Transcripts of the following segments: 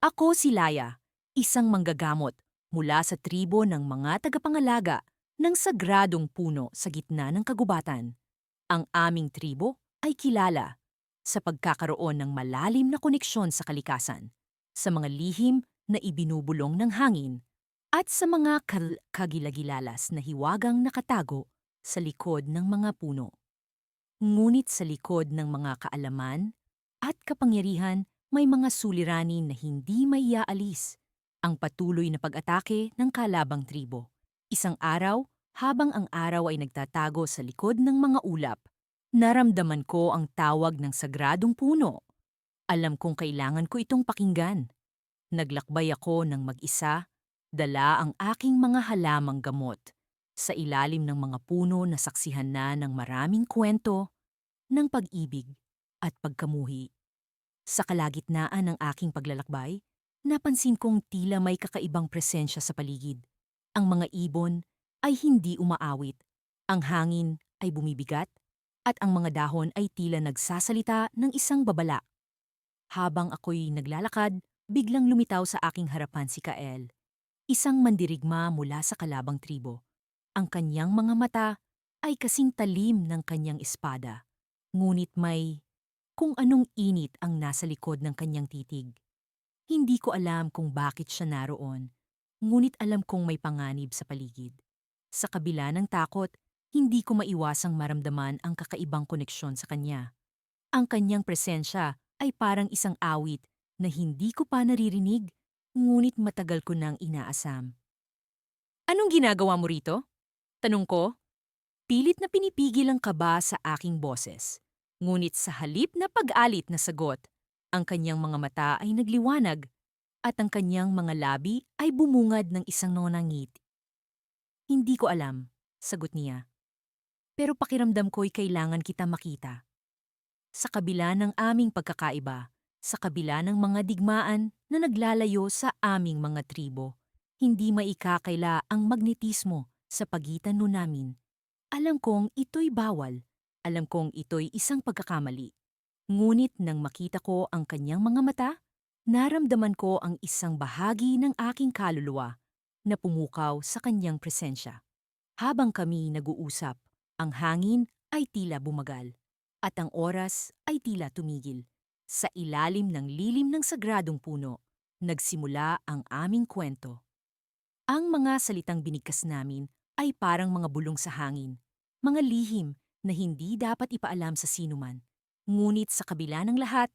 Ako si Laya, isang manggagamot mula sa tribo ng mga tagapangalaga ng sagradong puno sa gitna ng kagubatan. Ang aming tribo ay kilala sa pagkakaroon ng malalim na koneksyon sa kalikasan, sa mga lihim na ibinubulong ng hangin, at sa mga kagilagilalas na hiwagang nakatago sa likod ng mga puno. Ngunit sa likod ng mga kaalaman at kapangyarihan, may mga suliranin na hindi maiaalis. Ang patuloy na pag-atake ng kalabang tribo. Isang araw, habang ang araw ay nagtatago sa likod ng mga ulap, naramdaman ko ang tawag ng sagradong puno. Alam kong kailangan ko itong pakinggan. Naglakbay ako ng mag-isa, dala ang aking mga halamang gamot. Sa ilalim ng mga puno na saksihan na ng maraming kwento ng pag-ibig at pagkamuhi. Sa kalagitnaan ng aking paglalakbay, napansin kong tila may kakaibang presensya sa paligid. Ang mga ibon ay hindi umaawit, ang hangin ay bumibigat, at ang mga dahon ay tila nagsasalita ng isang babala. Habang ako'y naglalakad, biglang lumitaw sa aking harapan si Kael, isang mandirigma mula sa kalabang tribo. Ang kanyang mga mata ay kasing talim ng kanyang espada, ngunit may kung anong init ang nasa likod ng kanyang titig. Hindi ko alam kung bakit siya naroon, ngunit alam kong may panganib sa paligid. Sa kabila ng takot, hindi ko maiwasang maramdaman ang kakaibang koneksyon sa kanya. Ang kanyang presensya ay parang isang awit na hindi ko pa naririnig, ngunit matagal ko nang inaasam. Anong ginagawa mo rito? Tanong ko. Pilit na pinipigil ang kaba sa aking boses. Ngunit sa halip na pag-alit na sagot, ang kanyang mga mata ay nagliwanag at ang kanyang mga labi ay bumungad ng isang nonangit. Hindi ko alam, sagot niya. Pero pakiramdam ko'y kailangan kita makita. Sa kabila ng aming pagkakaiba, sa kabila ng mga digmaan na naglalayo sa aming mga tribo, hindi maikakaila ang magnetismo sa pagitan nun namin. Alam kong ito'y bawal. Alam kong ito'y isang pagkakamali. Ngunit nang makita ko ang kanyang mga mata, naramdaman ko ang isang bahagi ng aking kaluluwa na pumukaw sa kanyang presensya. Habang kami nag-uusap, ang hangin ay tila bumagal at ang oras ay tila tumigil. Sa ilalim ng lilim ng sagradong puno, nagsimula ang aming kwento. Ang mga salitang binigkas namin ay parang mga bulong sa hangin, mga lihim na hindi dapat ipaalam sa sinuman. Ngunit sa kabila ng lahat,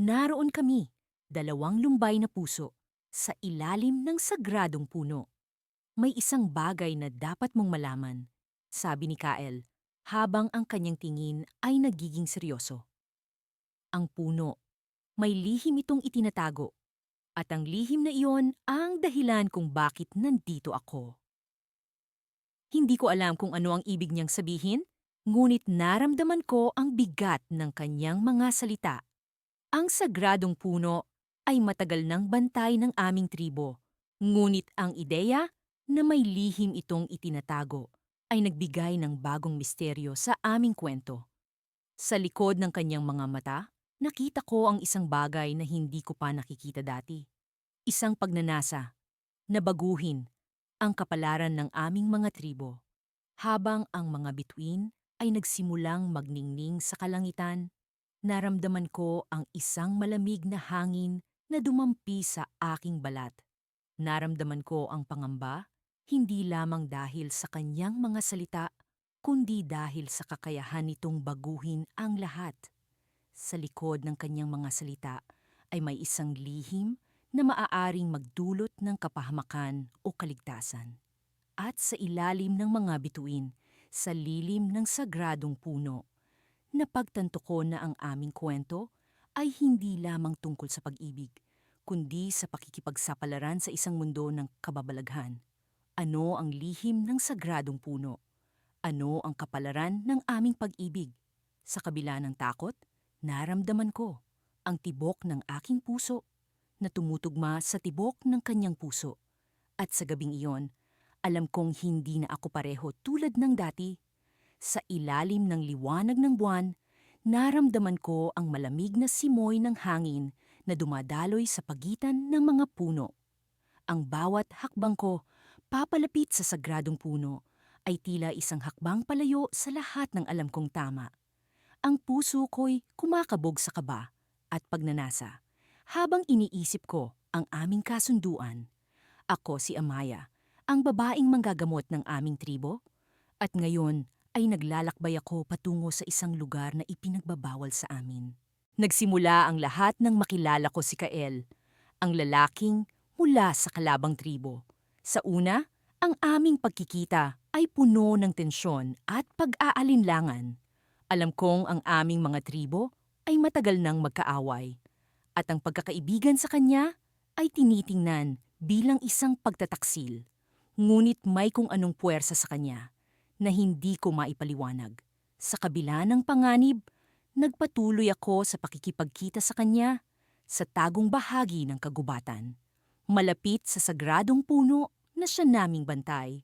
naroon kami, dalawang lumbay na puso, sa ilalim ng sagradong puno. May isang bagay na dapat mong malaman, sabi ni Kael, habang ang kanyang tingin ay nagiging seryoso. Ang puno, may lihim itong itinatago, at ang lihim na iyon ang dahilan kung bakit nandito ako. Hindi ko alam kung ano ang ibig niyang sabihin, ngunit naramdaman ko ang bigat ng kanyang mga salita. Ang sagradong puno ay matagal ng bantay ng aming tribo, ngunit ang ideya na may lihim itong itinatago ay nagbigay ng bagong misteryo sa aming kwento. Sa likod ng kanyang mga mata, nakita ko ang isang bagay na hindi ko pa nakikita dati. Isang pagnanasa na baguhin ang kapalaran ng aming mga tribo. Habang ang mga bituin ay nagsimulang magningning sa kalangitan, naramdaman ko ang isang malamig na hangin na dumampi sa aking balat. Naramdaman ko ang pangamba, hindi lamang dahil sa kanyang mga salita, kundi dahil sa kakayahan nitong baguhin ang lahat. Sa likod ng kanyang mga salita ay may isang lihim na maaaring magdulot ng kapahamakan o kaligtasan. At sa ilalim ng mga bituin, sa lilim ng sagradong puno, napagtanto ko na ang aming kwento ay hindi lamang tungkol sa pag-ibig, kundi sa pakikipagsapalaran sa isang mundo ng kababalaghan. Ano ang lihim ng sagradong puno? Ano ang kapalaran ng aming pag-ibig? Sa kabila ng takot, naramdaman ko ang tibok ng aking puso na tumutugma sa tibok ng kanyang puso. At sa gabing iyon, alam kong hindi na ako pareho tulad ng dati. Sa ilalim ng liwanag ng buwan, naramdaman ko ang malamig na simoy ng hangin na dumadaloy sa pagitan ng mga puno. Ang bawat hakbang ko papalapit sa sagradong puno ay tila isang hakbang palayo sa lahat ng alam kong tama. Ang puso ko'y kumakabog sa kaba at pagnanasa habang iniisip ko ang aming kasunduan. Ako si Amaya, ang babaeng manggagamot ng aming tribo, at ngayon ay naglalakbay ako patungo sa isang lugar na ipinagbabawal sa amin. Nagsimula ang lahat nang makilala ko si Kael, ang lalaking mula sa kalabang tribo. Sa una, ang aming pagkikita ay puno ng tensyon at pag-aalinlangan. Alam kong ang aming mga tribo ay matagal nang magkaaway, at ang pagkakaibigan sa kanya ay tinitingnan bilang isang pagtataksil. Ngunit may kung anong puwersa sa kanya na hindi ko maipaliwanag. Sa kabila ng panganib, nagpatuloy ako sa pakikipagkita sa kanya sa tagong bahagi ng kagubatan. Malapit sa sagradong puno na siya naming bantay.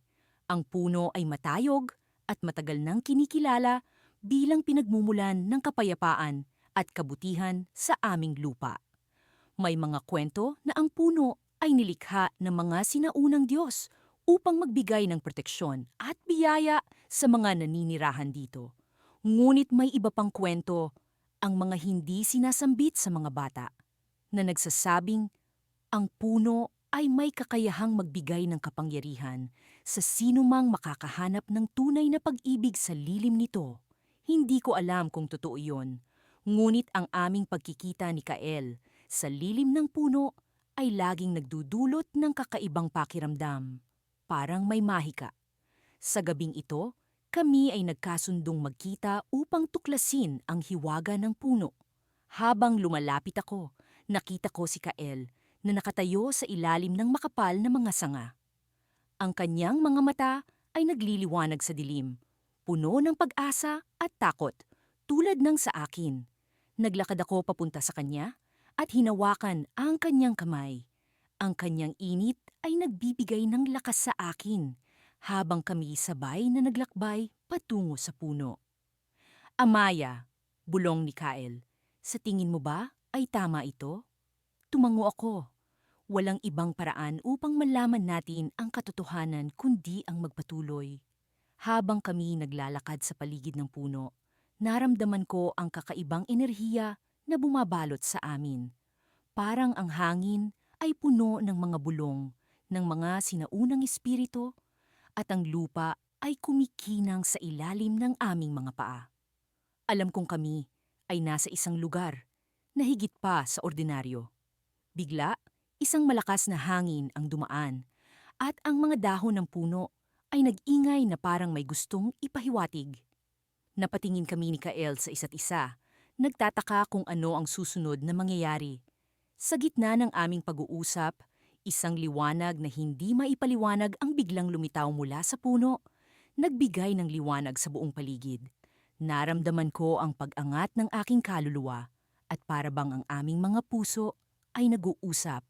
Ang puno ay matayog at matagal nang kinikilala bilang pinagmumulan ng kapayapaan at kabutihan sa aming lupa. May mga kwento na ang puno ay nilikha ng mga sinaunang Diyos upang magbigay ng proteksyon at biyaya sa mga naninirahan dito. Ngunit may iba pang kwento, ang mga hindi sinasambit sa mga bata, na nagsasabing ang puno ay may kakayahang magbigay ng kapangyarihan sa sinumang makakahanap ng tunay na pag-ibig sa lilim nito. Hindi ko alam kung totoo iyon, ngunit ang aming pagkikita ni Kael sa lilim ng puno ay laging nagdudulot ng kakaibang pakiramdam. Parang may mahika. Sa gabing ito, kami ay nagkasundong magkita upang tuklasin ang hiwaga ng puno. Habang lumalapit ako, nakita ko si Kael na nakatayo sa ilalim ng makapal na mga sanga. Ang kanyang mga mata ay nagliliwanag sa dilim, puno ng pag-asa at takot, tulad ng sa akin. Naglakad ako papunta sa kanya at hinawakan ang kanyang kamay. Ang kanyang init ay nagbibigay ng lakas sa akin habang kami sabay na naglakbay patungo sa puno. Amaya, bulong ni Kael, sa tingin mo ba ay tama ito? Tumango ako. Walang ibang paraan upang malaman natin ang katotohanan kundi ang magpatuloy. Habang kami naglalakad sa paligid ng puno, naramdaman ko ang kakaibang enerhiya na bumabalot sa amin. Parang ang hangin ay puno ng mga bulong ng mga sinaunang espiritu at ang lupa ay kumikinang sa ilalim ng aming mga paa. Alam kong kami ay nasa isang lugar na higit pa sa ordinaryo. Bigla, isang malakas na hangin ang dumaan at ang mga dahon ng puno ay nag-ingay na parang may gustong ipahiwatig. Napatingin kami ni Kael sa isa't isa, nagtataka kung ano ang susunod na mangyayari. Sa gitna ng aming pag-uusap, isang liwanag na hindi maipaliwanag ang biglang lumitaw mula sa puno, nagbigay ng liwanag sa buong paligid. Naramdaman ko ang pag-angat ng aking kaluluwa at para bang ang aming mga puso ay nag-uusap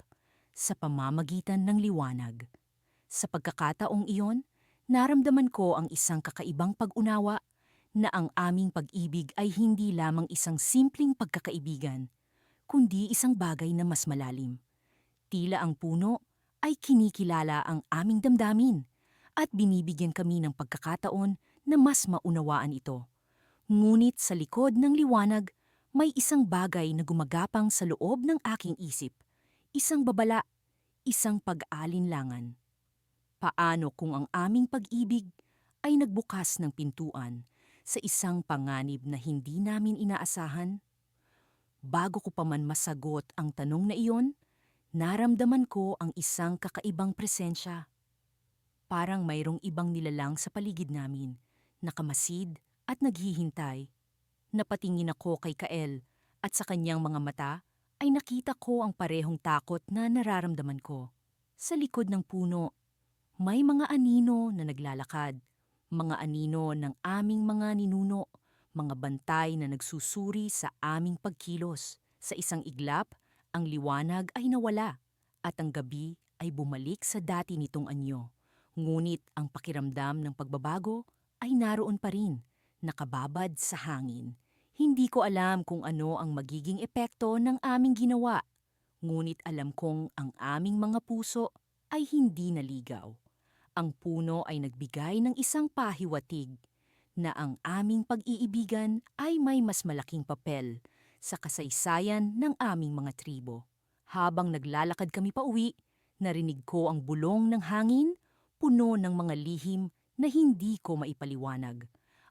sa pamamagitan ng liwanag. Sa pagkakataong iyon, naramdaman ko ang isang kakaibang pag-unawa na ang aming pag-ibig ay hindi lamang isang simpleng pagkakaibigan, kundi isang bagay na mas malalim. Tila ang puno ay kinikilala ang aming damdamin at binibigyan kami ng pagkakataon na mas maunawaan ito. Ngunit sa likod ng liwanag, may isang bagay na gumagapang sa loob ng aking isip. Isang babala, isang pag-alinlangan. Paano kung ang aming pag-ibig ay nagbukas ng pintuan sa isang panganib na hindi namin inaasahan? Bago ko pa man masagot ang tanong na iyon, naramdaman ko ang isang kakaibang presensya. Parang mayroong ibang nilalang sa paligid namin, nakamasid at naghihintay. Napatingin ako kay Kael at sa kanyang mga mata ay nakita ko ang parehong takot na nararamdaman ko. Sa likod ng puno, may mga anino na naglalakad, mga anino ng aming mga ninuno, mga bantay na nagsusuri sa aming pagkilos. Sa isang iglap, ang liwanag ay nawala at ang gabi ay bumalik sa dati nitong anyo. Ngunit ang pakiramdam ng pagbabago ay naroon pa rin, nakababad sa hangin. Hindi ko alam kung ano ang magiging epekto ng aming ginawa. Ngunit alam kong ang aming mga puso ay hindi naligaw. Ang puno ay nagbigay ng isang pahiwatig na ang aming pag-iibigan ay may mas malaking papel sa kasaysayan ng aming mga tribo. Habang naglalakad kami pauwi, narinig ko ang bulong ng hangin, puno ng mga lihim na hindi ko maipaliwanag.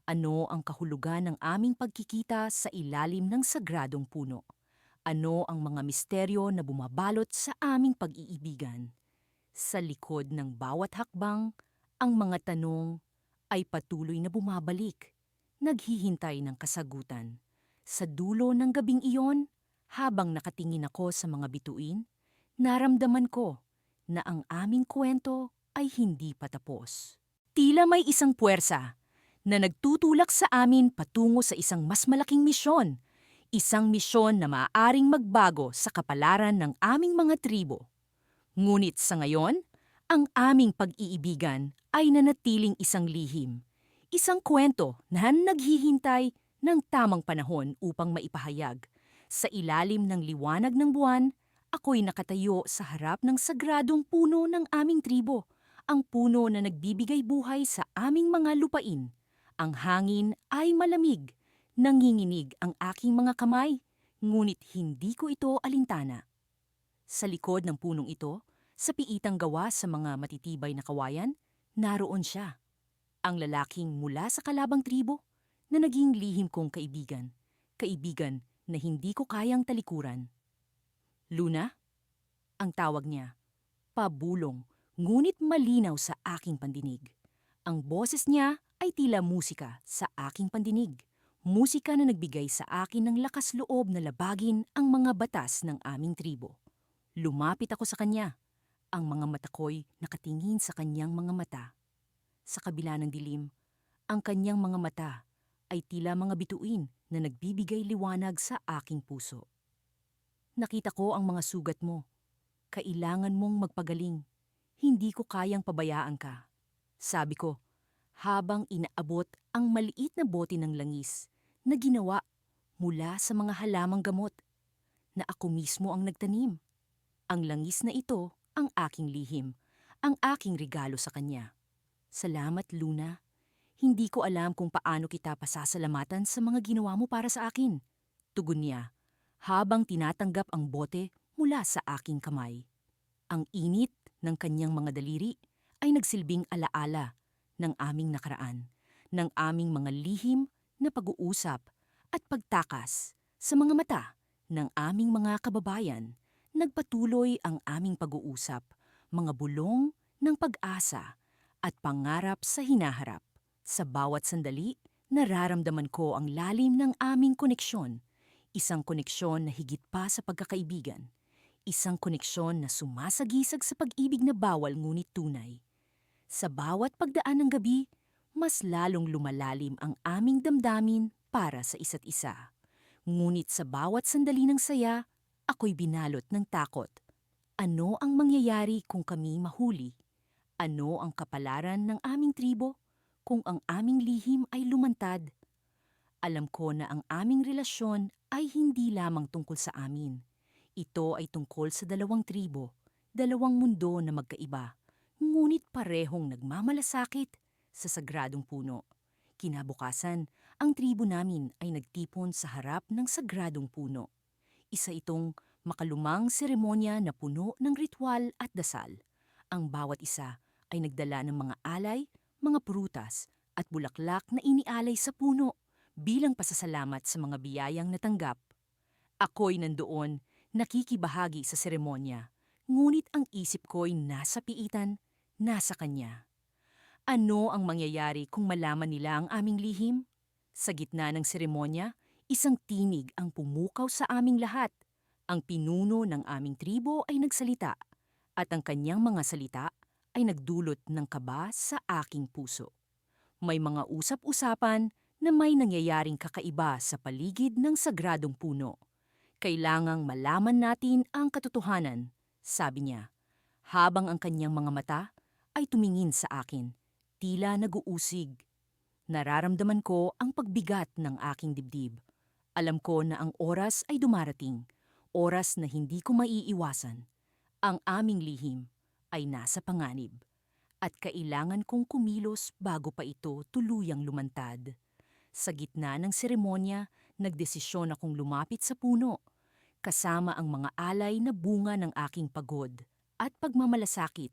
Ano ang kahulugan ng aming pagkikita sa ilalim ng sagradong puno? Ano ang mga misteryo na bumabalot sa aming pag-iibigan? Sa likod ng bawat hakbang, ang mga tanong ay patuloy na bumabalik, naghihintay ng kasagutan. Sa dulo ng gabing iyon, habang nakatingin ako sa mga bituin, naramdaman ko na ang aming kwento ay hindi patapos. Tila may isang puwersa na nagtutulak sa amin patungo sa isang mas malaking misyon, isang misyon na maaaring magbago sa kapalaran ng aming mga tribo. Ngunit sa ngayon, ang aming pag-iibigan ay nanatiling isang lihim, isang kwento na naghihintay ng tamang panahon upang maipahayag. Sa ilalim ng liwanag ng buwan, ako'y nakatayo sa harap ng sagradong puno ng aming tribo, ang puno na nagbibigay buhay sa aming mga lupain. Ang hangin ay malamig, nanginginig ang aking mga kamay, ngunit hindi ko ito alintana. Sa likod ng punong ito, sa piitang gawa sa mga matitibay na kawayan, naroon siya. Ang lalaking mula sa kalabang tribo na naging lihim kong kaibigan. Kaibigan na hindi ko kayang talikuran. Luna, ang tawag niya. Pabulong, ngunit malinaw sa aking pandinig. Ang boses niya ay tila musika sa aking pandinig. Musika na nagbigay sa akin ng lakas loob na labagin ang mga batas ng aming tribo. Lumapit ako sa kanya. Ang mga mata ko'y nakatingin sa kanyang mga mata. Sa kabila ng dilim, ang kanyang mga mata ay tila mga bituin na nagbibigay liwanag sa aking puso. Nakita ko ang mga sugat mo. Kailangan mong magpagaling. Hindi ko kayang pabayaan ka. Sabi ko, habang inaabot ang maliit na bote ng langis na ginawa mula sa mga halamang gamot na ako mismo ang nagtanim. Ang langis na ito ang aking lihim, ang aking regalo sa kanya. Salamat, Luna. Hindi ko alam kung paano kita pasasalamatan sa mga ginawa mo para sa akin. Tugon niya, habang tinatanggap ang bote mula sa aking kamay. Ang init ng kanyang mga daliri ay nagsilbing alaala ng aming nakaraan, ng aming mga lihim na pag-uusap at pagtakas sa mga mata ng aming mga kababayan. Nagpatuloy ang aming pag-uusap, mga bulong ng pag-asa at pangarap sa hinaharap. Sa bawat sandali, nararamdaman ko ang lalim ng aming koneksyon. Isang koneksyon na higit pa sa pagkakaibigan. Isang koneksyon na sumasagisag sa pag-ibig na bawal ngunit tunay. Sa bawat pagdaan ng gabi, mas lalong lumalalim ang aming damdamin para sa isa't isa. Ngunit sa bawat sandali ng saya, ako'y binalot ng takot. Ano ang mangyayari kung kami mahuli? Ano ang kapalaran ng aming tribo kung ang aming lihim ay lumantad? Alam ko na ang aming relasyon ay hindi lamang tungkol sa amin. Ito ay tungkol sa dalawang tribo, dalawang mundo na magkaiba, ngunit parehong nagmamalasakit sa sagradong puno. Kinabukasan, ang tribo namin ay nagtipon sa harap ng sagradong puno. Isa itong makalumang seremonya na puno ng ritual at dasal. Ang bawat isa ay nagdala ng mga alay, mga prutas at bulaklak na inialay sa puno bilang pasasalamat sa mga biyayang natanggap. Ako'y nandoon, nakikibahagi sa seremonya, ngunit ang isip ko'y nasa piitan, nasa kanya. Ano ang mangyayari kung malaman nila ang aming lihim? Sa gitna ng seremonya, isang tinig ang pumukaw sa aming lahat. Ang pinuno ng aming tribo ay nagsalita, at ang kanyang mga salita ay nagdulot ng kaba sa aking puso. May mga usap-usapan na may nangyayaring kakaiba sa paligid ng sagradong puno. Kailangang malaman natin ang katotohanan, sabi niya, habang ang kanyang mga mata ay tumingin sa akin, tila nag-uusig. Nararamdaman ko ang pagbigat ng aking dibdib. Alam ko na ang oras ay dumarating oras na hindi ko maiiwasan. Ang aming lihim ay nasa panganib at kailangan kong kumilos bago pa ito tuluyang lumantad. Sa gitna ng seremonya, nagdesisyon akong lumapit sa puno, kasama ang mga alay na bunga ng aking pagod at pagmamalasakit.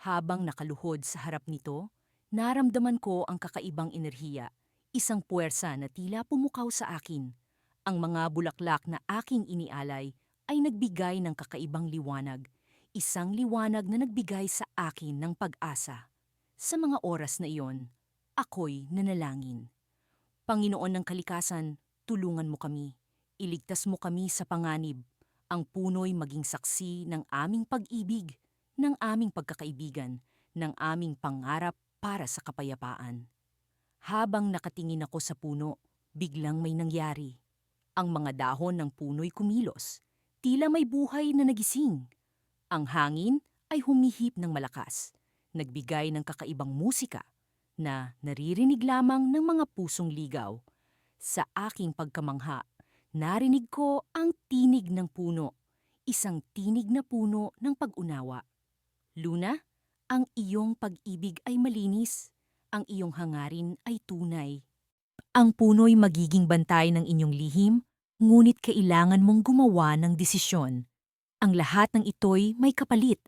Habang nakaluhod sa harap nito, naramdaman ko ang kakaibang enerhiya, isang puwersa na tila pumukaw sa akin. Ang mga bulaklak na aking inialay ay nagbigay ng kakaibang liwanag, isang liwanag na nagbigay sa akin ng pag-asa. Sa mga oras na iyon, ako'y nanalangin. Panginoon ng kalikasan, tulungan mo kami. Iligtas mo kami sa panganib. Ang puno'y maging saksi ng aming pag-ibig, ng aming pagkakaibigan, ng aming pangarap para sa kapayapaan. Habang nakatingin ako sa puno, biglang may nangyari. Ang mga dahon ng puno'y kumilos, tila may buhay na nagising. Ang hangin ay humihip ng malakas, nagbigay ng kakaibang musika na naririnig lamang ng mga pusong ligaw. Sa aking pagkamangha, narinig ko ang tinig ng puno, isang tinig na puno ng pag-unawa. Luna, ang iyong pag-ibig ay malinis, ang iyong hangarin ay tunay. Ang puno'y magiging bantay ng inyong lihim, ngunit kailangan mong gumawa ng desisyon. Ang lahat ng ito'y may kapalit.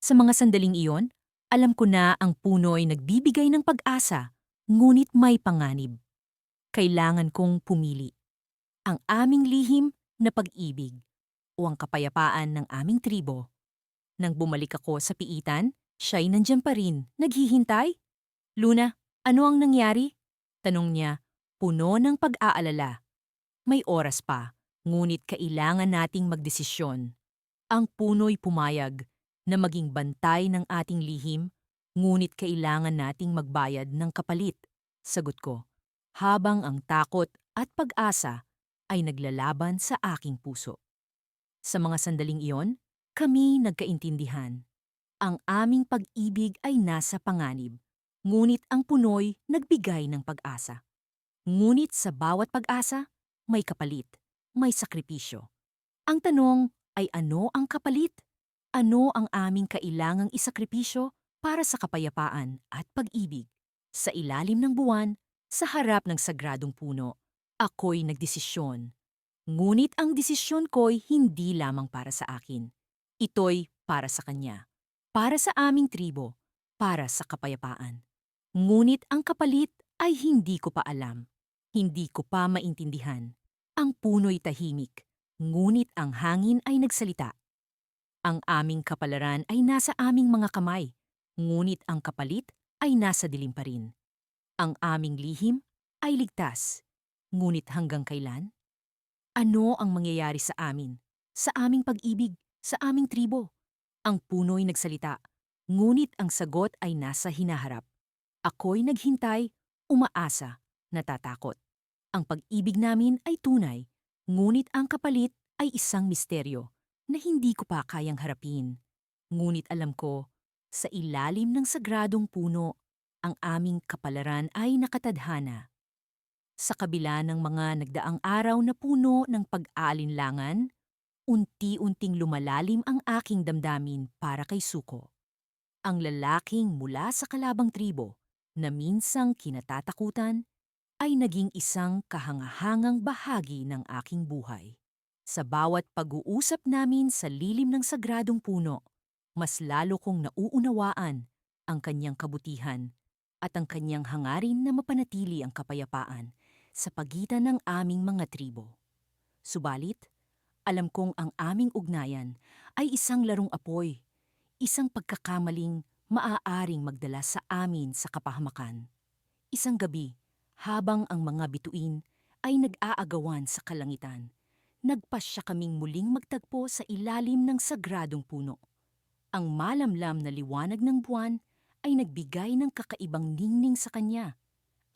Sa mga sandaling iyon, alam ko na ang puno'y nagbibigay ng pag-asa, ngunit may panganib. Kailangan kong pumili. Ang aming lihim na pag-ibig o ang kapayapaan ng aming tribo. Nang bumalik ako sa piitan, siya'y nandiyan pa rin, naghihintay. Luna, ano ang nangyari? Tanong niya, puno ng pag-aalala. May oras pa, ngunit kailangan nating magdesisyon. Ang puno'y pumayag na maging bantay ng ating lihim, ngunit kailangan nating magbayad ng kapalit. Sagot ko, habang ang takot at pag-asa ay naglalaban sa aking puso. Sa mga sandaling iyon, kami nagkaintindihan. Ang aming pag-ibig ay nasa panganib, ngunit ang puno'y nagbigay ng pag-asa. Ngunit sa bawat pag-asa, may kapalit, may sakripisyo. Ang tanong ay ano ang kapalit? Ano ang aming kailangang isakripisyo para sa kapayapaan at pag-ibig? Sa ilalim ng buwan, sa harap ng sagradong puno, ako'y nagdesisyon. Ngunit ang desisyon ko'y hindi lamang para sa akin. Ito'y para sa kanya, para sa aming tribo, para sa kapayapaan. Ngunit ang kapalit ay hindi ko pa alam. Hindi ko pa maintindihan. Ang puno'y tahimik, ngunit ang hangin ay nagsalita. Ang aming kapalaran ay nasa aming mga kamay, ngunit ang kapalit ay nasa dilim pa rin. Ang aming lihim ay ligtas, ngunit hanggang kailan? Ano ang mangyayari sa amin, sa aming pag-ibig, sa aming tribo? Ang puno'y nagsalita, ngunit ang sagot ay nasa hinaharap. Ako'y naghintay, umaasa, natatakot. Ang pag-ibig namin ay tunay, ngunit ang kapalit ay isang misteryo na hindi ko pa kayang harapin. Ngunit alam ko, sa ilalim ng sagradong puno, ang aming kapalaran ay nakatadhana. Sa kabila ng mga nagdaang araw na puno ng pag-aalinlangan, unti-unting lumalalim ang aking damdamin para kay Suko. Ang lalaking mula sa kalabang tribo na minsang kinatatakutan ay naging isang kahangahangang bahagi ng aking buhay. Sa bawat pag-uusap namin sa lilim ng sagradong puno, mas lalo kong nauunawaan ang kanyang kabutihan at ang kanyang hangarin na mapanatili ang kapayapaan sa pagitan ng aming mga tribo. Subalit, alam kong ang aming ugnayan ay isang larong apoy, isang pagkakamaling maaaring magdala sa amin sa kapahamakan. Isang gabi, habang ang mga bituin ay nag-aagawan sa kalangitan, nagpasya kaming muling magtagpo sa ilalim ng sagradong puno. Ang malamlam na liwanag ng buwan ay nagbigay ng kakaibang ningning sa kanya,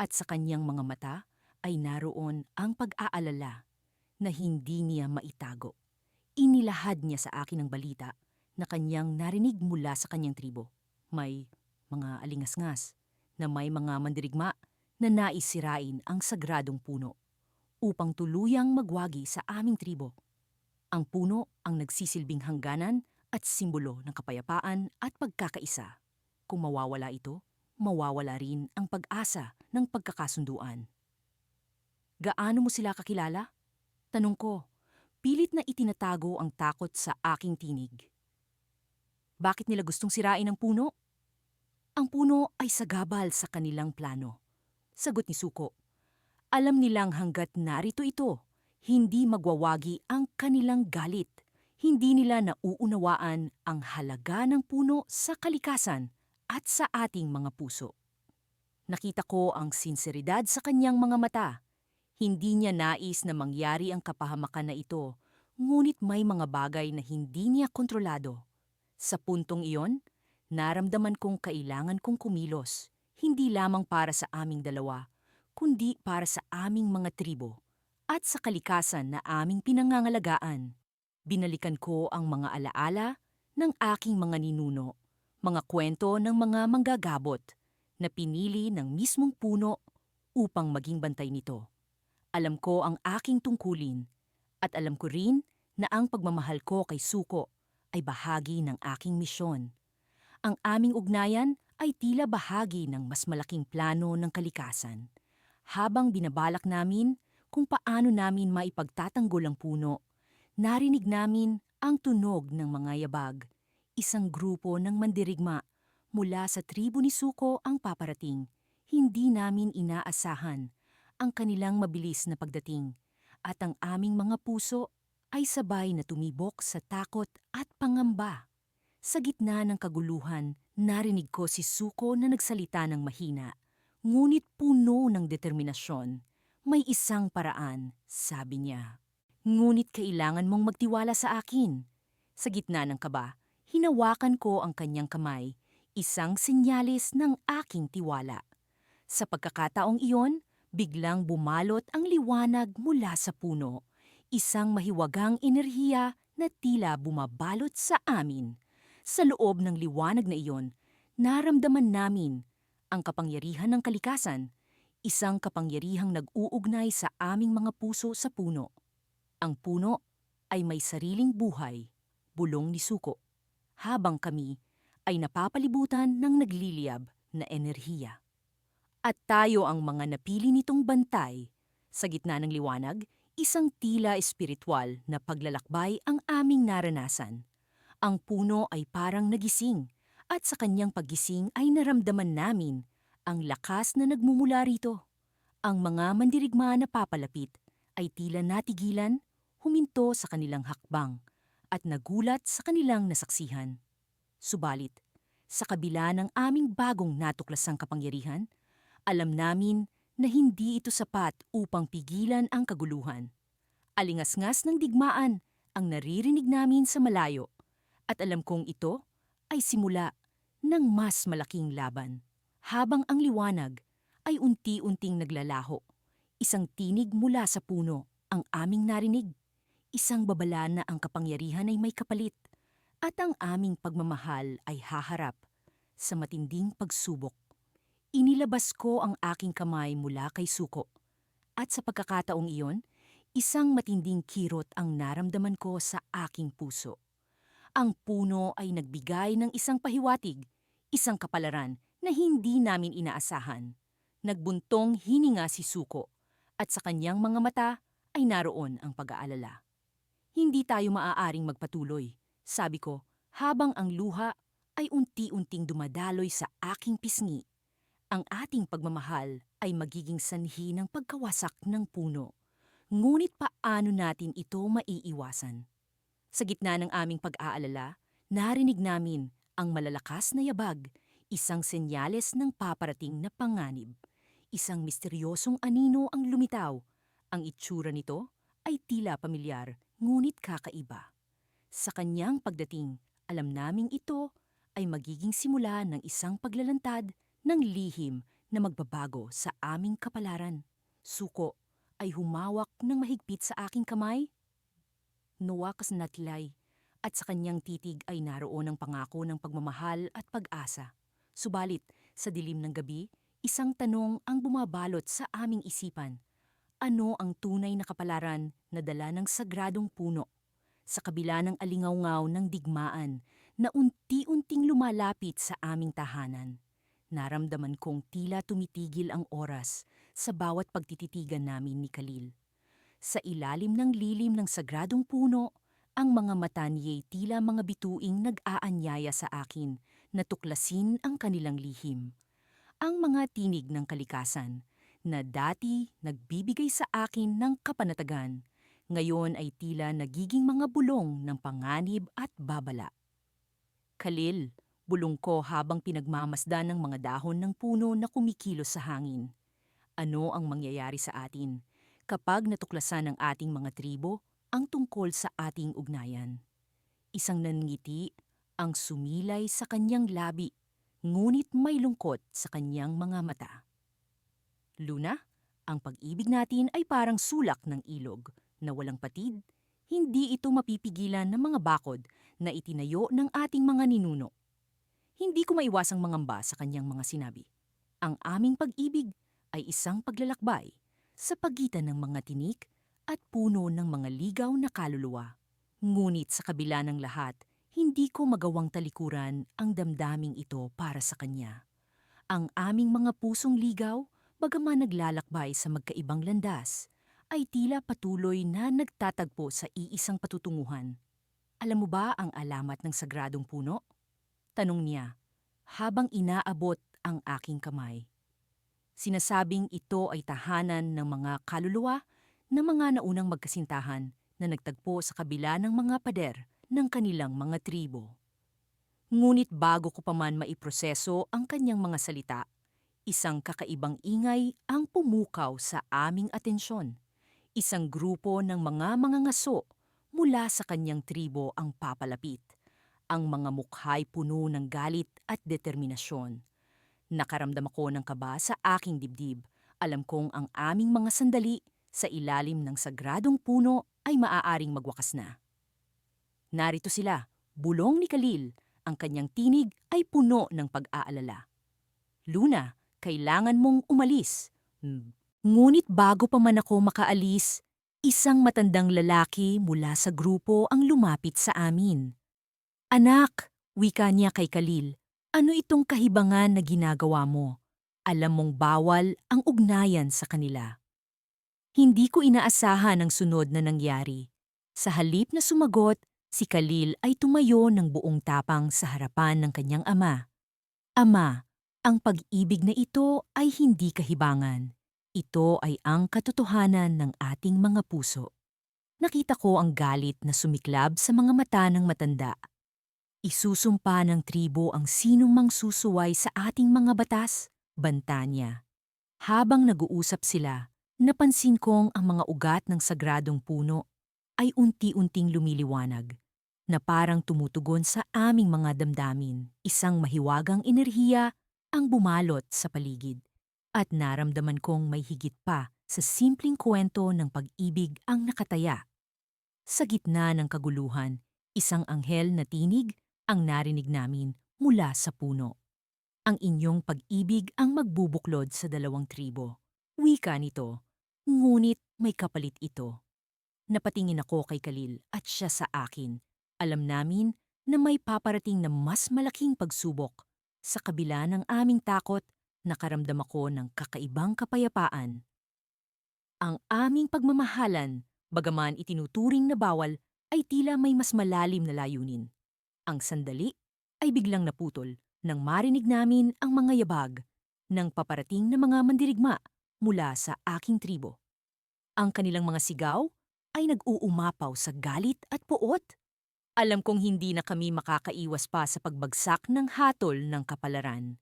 at sa kanyang mga mata ay naroon ang pag-aalala na hindi niya maitago. Inilahad niya sa akin ang balita na kanyang narinig mula sa kanyang tribo. May mga alingasngas na may mga mandirigma na nais sirain ang sagradong puno upang tuluyang magwagi sa aming tribo. Ang puno ang nagsisilbing hangganan at simbolo ng kapayapaan at pagkakaisa. Kung mawawala ito, mawawala rin ang pag-asa ng pagkakasunduan. Gaano mo sila kakilala? Tanong ko, pilit na itinatago ang takot sa aking tinig. Bakit nila gustong sirain ang puno? Ang puno ay sagabal sa kanilang plano. Sagot ni Suko. Alam nilang hanggat narito ito, hindi magwawagi ang kanilang galit. Hindi nila nauunawaan ang halaga ng puno sa kalikasan at sa ating mga puso. Nakita ko ang sinseridad sa kanyang mga mata. Hindi niya nais na mangyari ang kapahamakan na ito, ngunit may mga bagay na hindi niya kontrolado. Sa puntong iyon, naramdaman kong kailangan kong kumilos, hindi lamang para sa aming dalawa, kundi para sa aming mga tribo at sa kalikasan na aming pinangangalagaan. Binalikan ko ang mga alaala ng aking mga ninuno, mga kwento ng mga manggagabot na pinili ng mismong puno upang maging bantay nito. Alam ko ang aking tungkulin at alam ko rin na ang pagmamahal ko kay Suko ay bahagi ng aking misyon. Ang aming ugnayan ay tila bahagi ng mas malaking plano ng kalikasan. Habang binabalak namin kung paano namin maipagtatanggol ang puno, narinig namin ang tunog ng mga yabag. Isang grupo ng mandirigma mula sa tribo ni Suko ang paparating. Hindi namin inaasahan ang kanilang mabilis na pagdating at ang aming mga puso ay sabay na tumibok sa takot at pangamba. Sa gitna ng kaguluhan, narinig ko si Suko na nagsalita ng mahina, ngunit puno ng determinasyon. May isang paraan, sabi niya. Ngunit kailangan mong magtiwala sa akin. Sa gitna ng kaba, hinawakan ko ang kanyang kamay, isang sinyalis ng aking tiwala. Sa pagkakataong iyon, biglang bumalot ang liwanag mula sa puno, isang mahiwagang enerhiya na tila bumabalot sa amin. Sa loob ng liwanag na iyon, naramdaman namin ang kapangyarihan ng kalikasan, isang kapangyarihang nag-uugnay sa aming mga puso sa puno. Ang puno ay may sariling buhay, bulong ni Suko, habang kami ay napapalibutan ng nagliliyab na enerhiya. At tayo ang mga napili nitong bantay. Sa gitna ng liwanag, isang tila espiritual na paglalakbay ang aming naranasan. Ang puno ay parang nagising, at sa kanyang paggising ay naramdaman namin ang lakas na nagmumula rito. Ang mga mandirigma na papalapit ay tila natigilan, huminto sa kanilang hakbang, at nagulat sa kanilang nasaksihan. Subalit, sa kabila ng aming bagong natuklasang kapangyarihan, alam namin na hindi ito sapat upang pigilan ang kaguluhan. Alingas-ngas ng digmaan ang naririnig namin sa malayo, at alam kong ito ay simula ng mas malaking laban. Habang ang liwanag ay unti-unting naglalaho, isang tinig mula sa puno ang aming narinig. Isang babala na ang kapangyarihan ay may kapalit at ang aming pagmamahal ay haharap sa matinding pagsubok. Inilabas ko ang aking kamay mula kay Suko at sa pagkakataong iyon, isang matinding kirot ang naramdaman ko sa aking puso. Ang puno ay nagbigay ng isang pahiwatig, isang kapalaran na hindi namin inaasahan. Nagbuntong hininga si Suko at sa kanyang mga mata ay naroon ang pag-aalala. Hindi tayo maaaring magpatuloy, sabi ko, habang ang luha ay unti-unting dumadaloy sa aking pisngi. Ang ating pagmamahal ay magiging sanhi ng pagkawasak ng puno. Ngunit paano natin ito maiiwasan? Sa gitna ng aming pag-aalala, narinig namin ang malalakas na yabag, isang senyales ng paparating na panganib. Isang misteryosong anino ang lumitaw. Ang itsura nito ay tila pamilyar, ngunit kakaiba. Sa kanyang pagdating, alam naming ito ay magiging simula ng isang paglalantad ng lihim na magbabago sa aming kapalaran. Suko ay humawak ng mahigpit sa aking kamay. Nawakas na tilay, at sa kanyang titig ay naroon ang pangako ng pagmamahal at pag-asa. Subalit, sa dilim ng gabi, isang tanong ang bumabalot sa aming isipan. Ano ang tunay na kapalaran na dala ng sagradong puno? sa kabila ng alingawngaw ng digmaan na unti-unting lumalapit sa aming tahanan. Naramdaman kong tila tumitigil ang oras sa bawat pagtititigan namin ni Khalil. Sa ilalim ng lilim ng sagradong puno, ang mga mata niya'y tila mga bituing nag-aanyaya sa akin na tuklasin ang kanilang lihim. Ang mga tinig ng kalikasan na dati nagbibigay sa akin ng kapanatagan, ngayon ay tila nagiging mga bulong ng panganib at babala. Khalil, bulong ko habang pinagmamasdan ng mga dahon ng puno na kumikilos sa hangin. Ano ang mangyayari sa atin kapag natuklasan ng ating mga tribo ang tungkol sa ating ugnayan? Isang nanngiti ang sumilay sa kanyang labi, ngunit may lungkot sa kanyang mga mata. Luna, ang pag-ibig natin ay parang sulak ng ilog na walang patid. Hindi ito mapipigilan ng mga bakod na itinayo ng ating mga ninuno. Hindi ko maiwasang mangamba sa kanyang mga sinabi. Ang aming pag-ibig ay isang paglalakbay sa pagitan ng mga tinik at puno ng mga ligaw na kaluluwa. Ngunit sa kabila ng lahat, hindi ko magawang talikuran ang damdaming ito para sa kanya. Ang aming mga pusong ligaw, bagaman naglalakbay sa magkaibang landas, ay tila patuloy na nagtatagpo sa iisang patutunguhan. Alam mo ba ang alamat ng sagradong puno? Tanong niya, habang inaabot ang aking kamay. Sinasabing ito ay tahanan ng mga kaluluwa na mga naunang magkasintahan na nagtagpo sa kabila ng mga pader ng kanilang mga tribo. Ngunit bago ko pa man maiproseso ang kanyang mga salita, isang kakaibang ingay ang pumukaw sa aming atensyon. Isang grupo ng mga ngaso mula sa kanyang tribo ang papalapit. Ang mga mukha'y puno ng galit at determinasyon. Nakaramdam ako ng kaba sa aking dibdib. Alam kong ang aming mga sandali sa ilalim ng sagradong puno ay maaaring magwakas na. Narito sila, bulong ni Khalil. Ang kanyang tinig ay puno ng pag-aalala. Luna, kailangan mong umalis. Ngunit bago pa man ako makaalis, isang matandang lalaki mula sa grupo ang lumapit sa amin. Anak, wika niya kay Khalil, ano itong kahibangan na ginagawa mo? Alam mong bawal ang ugnayan sa kanila. Hindi ko inaasahan ang sunod na nangyari. Sa halip na sumagot, si Khalil ay tumayo ng buong tapang sa harapan ng kanyang ama. Ama, ang pag-ibig na ito ay hindi kahibangan. Ito ay ang katotohanan ng ating mga puso. Nakita ko ang galit na sumiklab sa mga mata ng matanda. Isusumpa ng tribo ang sinong mang susuway sa ating mga batas, banta niya. Habang nag-uusap sila, napansin kong ang mga ugat ng sagradong puno ay unti-unting lumiliwanag, na parang tumutugon sa aming mga damdamin. Isang mahiwagang enerhiya ang bumalot sa paligid. At naramdaman kong may higit pa sa simpleng kwento ng pag-ibig ang nakataya. Sa gitna ng kaguluhan, isang anghel na tinig ang narinig namin mula sa puno. Ang inyong pag-ibig ang magbubuklod sa dalawang tribo. Wika nito, ngunit may kapalit ito. Napatingin ako kay Khalil at siya sa akin. Alam namin na may paparating na mas malaking pagsubok. Sa kabila ng aming takot, nakaramdam ako ng kakaibang kapayapaan. Ang aming pagmamahalan, bagaman itinuturing na bawal, ay tila may mas malalim na layunin. Ang sandali ay biglang naputol nang marinig namin ang mga yabag ng paparating na mga mandirigma mula sa aking tribo. Ang kanilang mga sigaw ay nag-uumapaw sa galit at puot. Alam kong hindi na kami makakaiwas pa sa pagbagsak ng hatol ng kapalaran.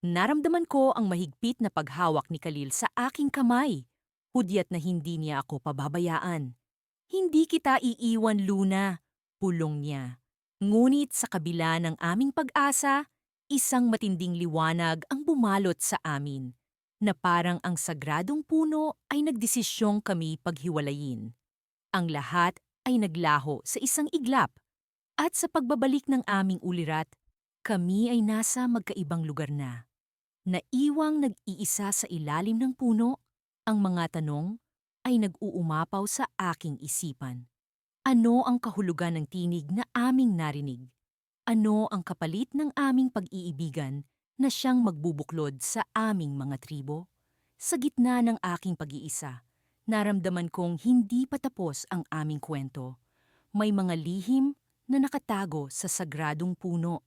Naramdaman ko ang mahigpit na paghawak ni Khalil sa aking kamay. Hudyat na hindi niya ako pababayaan. Hindi kita iiwan, Luna, pulong niya. Ngunit sa kabila ng aming pag-asa, isang matinding liwanag ang bumalot sa amin, na parang ang sagradong puno ay nagdesisyong kami paghiwalayin. Ang lahat ay naglaho sa isang iglap, at sa pagbabalik ng aming ulirat, kami ay nasa magkaibang lugar na. Naiwang nag-iisa sa ilalim ng puno, ang mga tanong ay nag-uumapaw sa aking isipan. Ano ang kahulugan ng tinig na aming narinig? Ano ang kapalit ng aming pag-iibigan na siyang magbubuklod sa aming mga tribo? Sa gitna ng aking pag-iisa, naramdaman kong hindi pa tapos ang aming kwento. May mga lihim na nakatago sa sagradong puno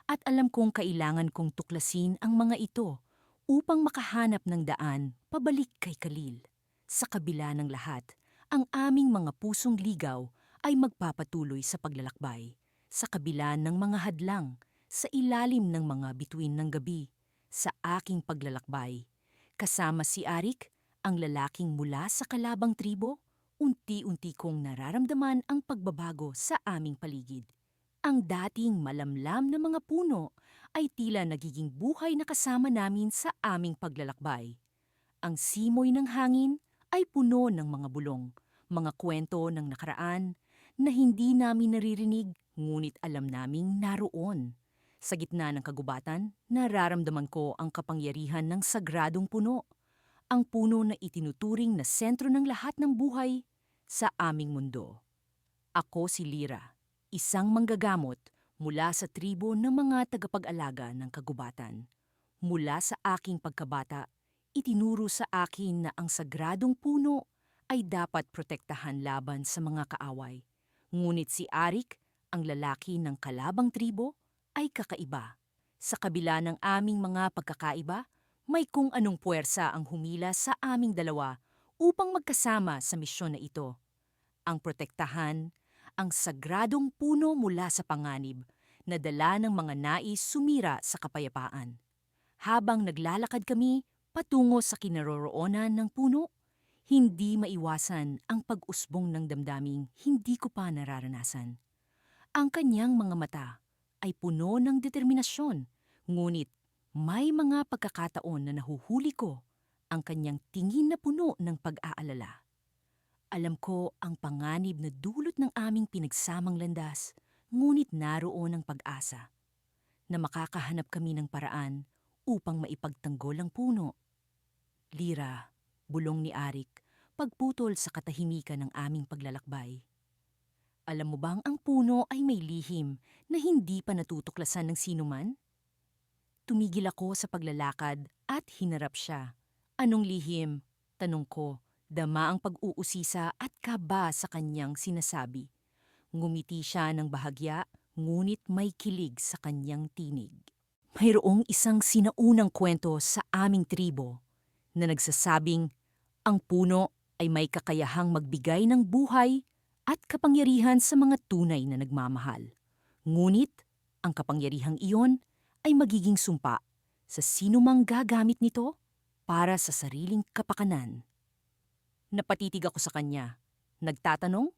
at alam kong kailangan kong tuklasin ang mga ito upang makahanap ng daan pabalik kay Kalil. Sa kabila ng lahat, ang aming mga pusong ligaw ay magpapatuloy sa paglalakbay. Sa kabila ng mga hadlang, sa ilalim ng mga bituin ng gabi, sa aking paglalakbay. Kasama si Arik, ang lalaking mula sa kalabang tribo, unti-unti kong nararamdaman ang pagbabago sa aming paligid. Ang dating malamlam na mga puno ay tila nagiging buhay na kasama namin sa aming paglalakbay. Ang simoy ng hangin ay puno ng mga bulong, mga kwento ng nakaraan na hindi namin naririnig ngunit alam naming naroon. Sa gitna ng kagubatan, nararamdaman ko ang kapangyarihan ng sagradong puno, ang puno na itinuturing na sentro ng lahat ng buhay sa aming mundo. Ako si Lira, isang manggagamot mula sa tribo ng mga tagapag-alaga ng kagubatan. Mula sa aking pagkabata, itinuro sa akin na ang sagradong puno ay dapat protektahan laban sa mga kaaway. Ngunit si Arik, ang lalaki ng kalabang tribo, ay kakaiba. Sa kabila ng aming mga pagkakaiba, may kung anong puwersa ang humila sa aming dalawa upang magkasama sa misyon na ito. Ang protektahan, ang sagradong puno mula sa panganib na dala ng mga nais sumira sa kapayapaan. Habang naglalakad kami patungo sa kinaroroonan ng puno, hindi maiwasan ang pag-usbong ng damdaming hindi ko pa nararanasan. Ang kanyang mga mata ay puno ng determinasyon, ngunit may mga pagkakataon na nahuhuli ko ang kanyang tingin na puno ng pag-aalala. Alam ko ang panganib na dulot ng aming pinagsamang landas, ngunit naroon ang pag-asa na makakahanap kami ng paraan upang maipagtanggol ang puno. Lira, bulong ni Arik, pagputol sa katahimikan ng aming paglalakbay. Alam mo bang ang puno ay may lihim na hindi pa natutuklasan ng sinuman? Tumigil ako sa paglalakad at hinarap siya. Anong lihim? Tanong ko, dama ang pag-uusisa at kaba sa kanyang sinasabi. Ngumiti siya ng bahagya, ngunit may kilig sa kanyang tinig. Mayroong isang sinaunang kwento sa aming tribo na nagsasabing ang puno ay may kakayahang magbigay ng buhay at kapangyarihan sa mga tunay na nagmamahal. Ngunit ang kapangyarihang iyon ay magiging sumpa sa sinumang gagamit nito para sa sariling kapakanan. Napatitig ako sa kanya, nagtatanong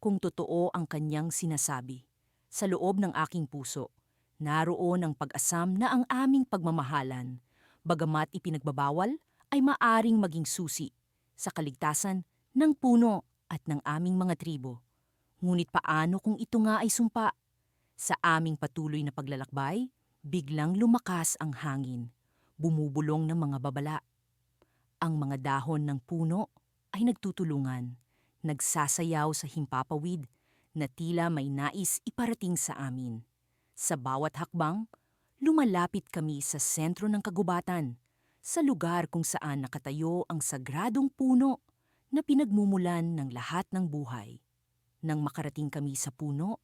kung totoo ang kanyang sinasabi. Sa loob ng aking puso, naroon ang pag-asam na ang aming pagmamahalan, bagamat ipinagbabawal, ay maaring maging susi sa kaligtasan ng puno at ng aming mga tribo. Ngunit paano kung ito nga ay sumpa? Sa aming patuloy na paglalakbay, biglang lumakas ang hangin, bumubulong ng mga babala. Ang mga dahon ng puno ay nagtutulungan, nagsasayaw sa himpapawid na tila may nais iparating sa amin. Sa bawat hakbang, lumalapit kami sa sentro ng kagubatan, sa lugar kung saan nakatayo ang sagradong puno na pinagmumulan ng lahat ng buhay. Nang makarating kami sa puno,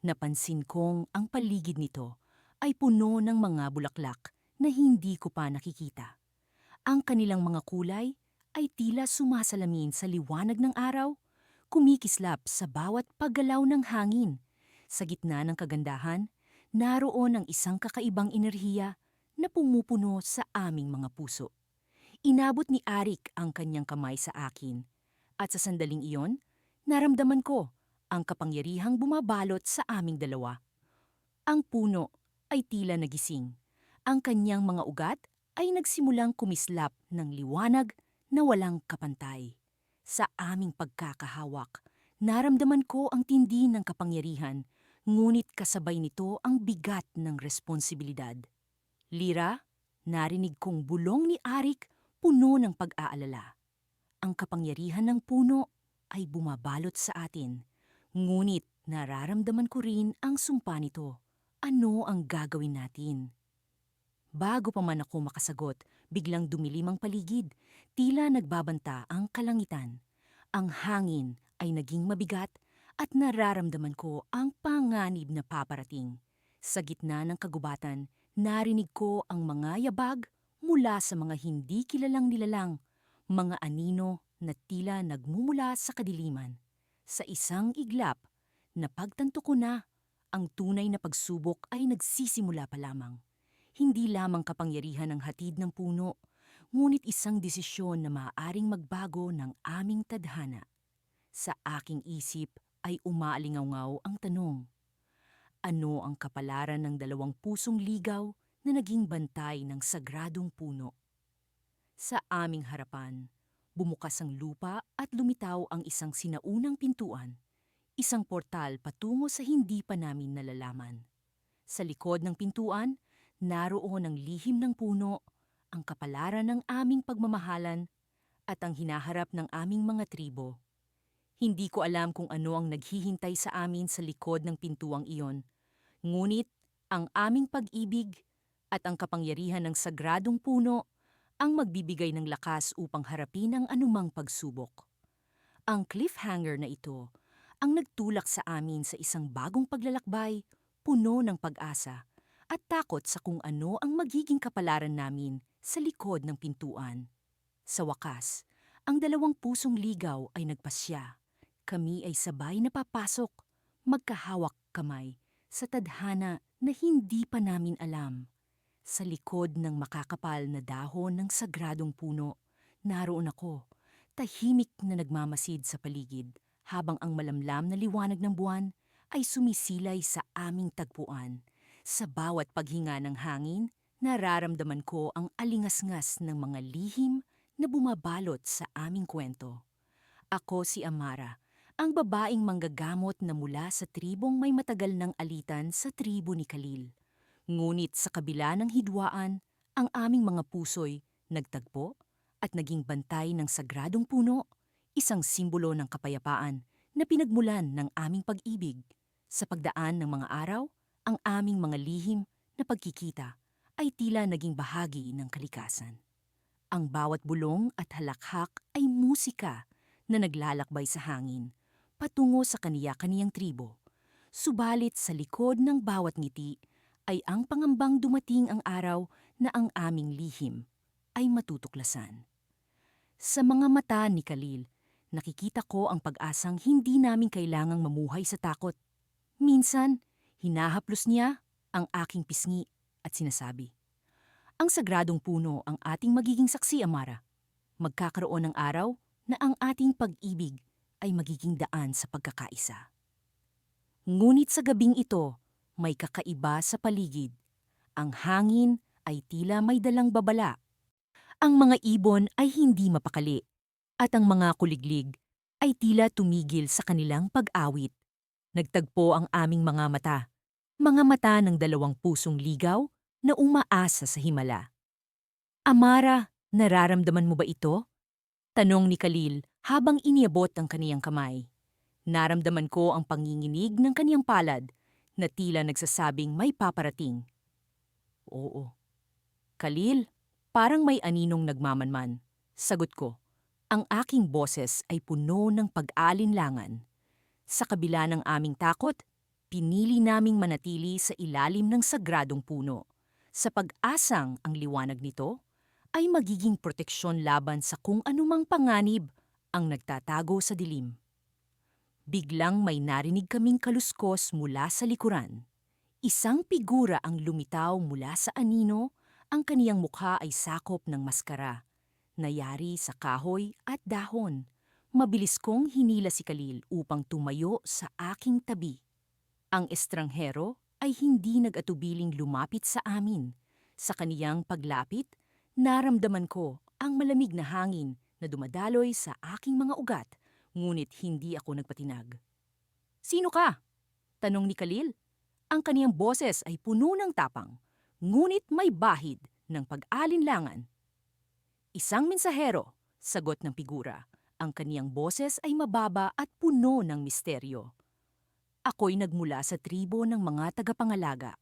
napansin kong ang paligid nito ay puno ng mga bulaklak na hindi ko pa nakikita. Ang kanilang mga kulay ay tila sumasalamin sa liwanag ng araw, kumikislap sa bawat paggalaw ng hangin. Sa gitna ng kagandahan, naroon ang isang kakaibang enerhiya na pumupuno sa aming mga puso. Inabot ni Arik ang kanyang kamay sa akin, at sa sandaling iyon, naramdaman ko ang kapangyarihang bumabalot sa aming dalawa. Ang puno ay tila nagising. Ang kanyang mga ugat ay nagsimulang kumislap ng liwanag na walang kapantay. Sa aming pagkakahawak, naramdaman ko ang tindi ng kapangyarihan, ngunit kasabay nito ang bigat ng responsibilidad. Lira, narinig kong bulong ni Arik puno ng pag-aalala. Ang kapangyarihan ng puno ay bumabalot sa atin, Ngunit nararamdaman ko rin ang sumpa nito. Ano ang gagawin natin? Bago pa man ako makasagot, biglang dumilim ang paligid. Tila nagbabanta ang kalangitan. Ang hangin ay naging mabigat at nararamdaman ko ang panganib na paparating. Sa gitna ng kagubatan, narinig ko ang mga yabag mula sa mga hindi kilalang nilalang, mga anino na tila nagmumula sa kadiliman. Sa isang iglap, napagtanto ko na ang tunay na pagsubok ay nagsisimula pa lamang. Hindi lamang kapangyarihan ng hatid ng puno, ngunit isang desisyon na maaaring magbago ng aming tadhana. Sa aking isip ay umaalingaw ang tanong, ano ang kapalaran ng dalawang pusong ligaw na naging bantay ng sagradong puno? Sa aming harapan, bumukas ang lupa at lumitaw ang isang sinaunang pintuan, isang portal patungo sa hindi pa namin nalalaman. Sa likod ng pintuan, naroon ang lihim ng puno, ang kapalaran ng aming pagmamahalan at ang hinaharap ng aming mga tribo. Hindi ko alam kung ano ang naghihintay sa amin sa likod ng pintuang iyon, ngunit ang aming pag-ibig at ang kapangyarihan ng sagradong puno ang magbibigay ng lakas upang harapin ang anumang pagsubok. Ang cliffhanger na ito ang nagtulak sa amin sa isang bagong paglalakbay, puno ng pag-asa at takot sa kung ano ang magiging kapalaran namin sa likod ng pintuan. Sa wakas, ang dalawang pusong ligaw ay nagpasya. Kami ay sabay na papasok, magkahawak kamay, sa tadhana na hindi pa namin alam. Sa likod ng makakapal na dahon ng sagradong puno, naroon ako, tahimik na nagmamasid sa paligid habang ang malamlam na liwanag ng buwan ay sumisilay sa aming tagpuan. Sa bawat paghinga ng hangin, nararamdaman ko ang alingasngas ng mga lihim na bumabalot sa aming kwento. Ako si Amara, ang babaeng manggagamot na mula sa tribong may matagal ng alitan sa tribo ni Khalil. Ngunit sa kabila ng hidwaan, ang aming mga puso'y nagtagpo at naging bantay ng sagradong puno, isang simbolo ng kapayapaan na pinagmulan ng aming pag-ibig. Sa pagdaan ng mga araw, ang aming mga lihim na pagkikita ay tila naging bahagi ng kalikasan. Ang bawat bulong at halakhak ay musika na naglalakbay sa hangin, patungo sa kaniya-kaniyang tribo. Subalit sa likod ng bawat ngiti ay ang pangambang dumating ang araw na ang aming lihim ay matutuklasan. Sa mga mata ni Khalil, nakikita ko ang pag-asang hindi namin kailangang mamuhay sa takot. Minsan, hinahaplos niya ang aking pisngi at sinasabi, ang sagradong puno ang ating magiging saksi, Amara. Magkakaroon ng araw na ang ating pag-ibig ay magiging daan sa pagkakaisa. Ngunit sa gabing ito, may kakaiba sa paligid. Ang hangin ay tila may dalang babala. Ang mga ibon ay hindi mapakali. At ang mga kuliglig ay tila tumigil sa kanilang pag-awit. Nagtagpo ang aming mga mata. Mga mata ng dalawang pusong ligaw na umaasa sa himala. Amara, nararamdaman mo ba ito? Tanong ni Khalil habang iniabot ang kaniyang kamay. Naramdaman ko ang panginginig ng kaniyang palad na tila nagsasabing may paparating. Oo. Khalil, parang may aninong nagmamanman. Sagot ko, ang aking boses ay puno ng pag-alinlangan. Sa kabila ng aming takot, pinili naming manatili sa ilalim ng sagradong puno. Sa pag-asang ang liwanag nito ay magiging proteksyon laban sa kung anumang panganib ang nagtatago sa dilim. Biglang may narinig kaming kaluskos mula sa likuran. Isang figura ang lumitaw mula sa anino, ang kaniyang mukha ay sakop ng maskara. Nayari sa kahoy at dahon. Mabilis kong hinila si Khalil upang tumayo sa aking tabi. Ang estranghero ay hindi nag-atubiling lumapit sa amin. Sa kaniyang paglapit, naramdaman ko ang malamig na hangin na dumadaloy sa aking mga ugat, ngunit hindi ako nagpatinag. Sino ka? Tanong ni Khalil. Ang kaniyang boses ay puno ng tapang, ngunit may bahid ng pag-alinlangan. Isang mensahero, sagot ng figura. Ang kaniyang boses ay mababa at puno ng misteryo. Ako'y nagmula sa tribo ng mga tagapangalaga.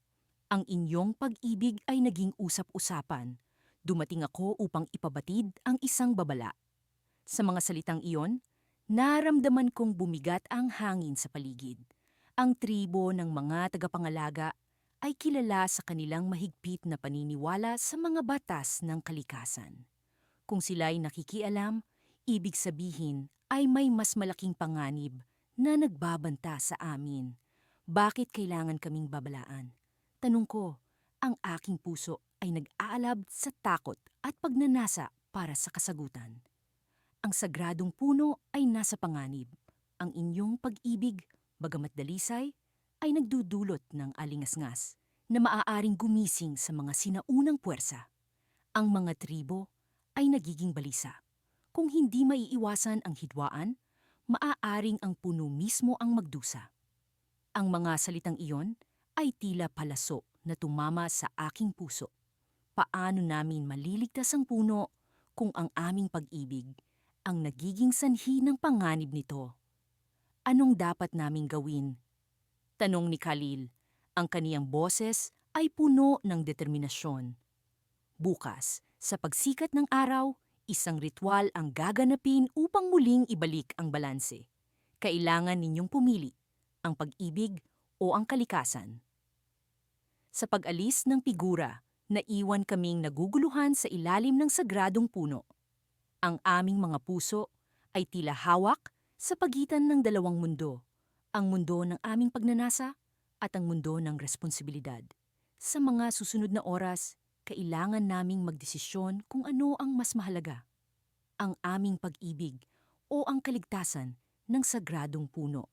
Ang inyong pag-ibig ay naging usap-usapan. Dumating ako upang ipabatid ang isang babala. Sa mga salitang iyon, naramdaman kong bumigat ang hangin sa paligid. Ang tribo ng mga tagapangalaga ay kilala sa kanilang mahigpit na paniniwala sa mga batas ng kalikasan. Kung sila'y nakikialam, ibig sabihin ay may mas malaking panganib na nagbabanta sa amin. Bakit kailangan kaming babalaan? Tanong ko, ang aking puso ay nag-aalab sa takot at pagnanasa para sa kasagutan. Ang sagradong puno ay nasa panganib. Ang inyong pag-ibig, bagamat dalisay, ay nagdudulot ng alingasngas na maaaring gumising sa mga sinaunang puwersa. Ang mga tribo ay nagiging balisa. Kung hindi maiiwasan ang hidwaan, maaaring ang puno mismo ang magdusa. Ang mga salitang iyon ay tila palaso na tumama sa aking puso. Paano namin maliligtas ang puno kung ang aming pag-ibig ang nagiging sanhi ng panganib nito? Anong dapat naming gawin? Tanong ni Khalil. Ang kaniyang boses ay puno ng determinasyon. Bukas, sa pagsikat ng araw, isang ritual ang gaganapin upang muling ibalik ang balanse. Kailangan ninyong pumili, ang pag-ibig o ang kalikasan. Sa pag-alis ng figura, naiwan kaming naguguluhan sa ilalim ng sagradong puno. Ang aming mga puso ay tila hawak sa pagitan ng dalawang mundo, ang mundo ng aming pagnanasa at ang mundo ng responsibilidad. Sa mga susunod na oras, kailangan naming magdesisyon kung ano ang mas mahalaga, ang aming pag-ibig o ang kaligtasan ng sagradong puno,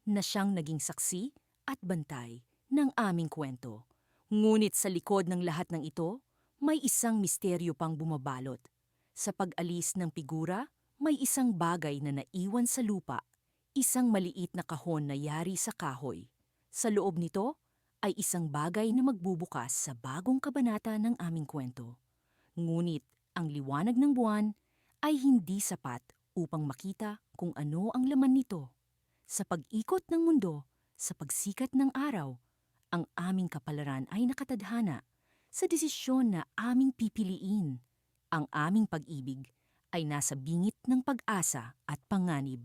na siyang naging saksi at bantay ng aming kwento. Ngunit sa likod ng lahat ng ito, may isang misteryo pang bumabalot. Sa pag-alis ng figura, may isang bagay na naiwan sa lupa, isang maliit na kahon na yari sa kahoy. Sa loob nito ay isang bagay na magbubukas sa bagong kabanata ng aming kwento. Ngunit ang liwanag ng buwan ay hindi sapat upang makita kung ano ang laman nito. Sa pag-ikot ng mundo, sa pagsikat ng araw, ang aming kapalaran ay nakatadhana sa desisyon na aming pipiliin. Ang aming pag-ibig ay nasa bingit ng pag-asa at panganib.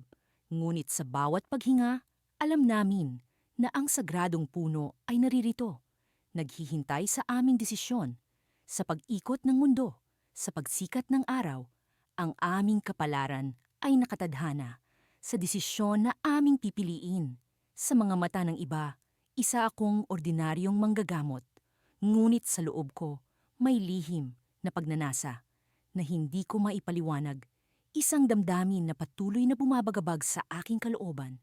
Ngunit sa bawat paghinga, alam namin na ang sagradong puno ay naririto, naghihintay sa aming desisyon. Sa pag-ikot ng mundo, sa pagsikat ng araw, ang aming kapalaran ay nakatadhana sa desisyon na aming pipiliin. Sa mga mata ng iba, isa akong ordinaryong manggagamot. Ngunit sa loob ko, may lihim na pagnanasa na hindi ko maipaliwanag. Isang damdamin na patuloy na bumabagabag sa aking kalooban.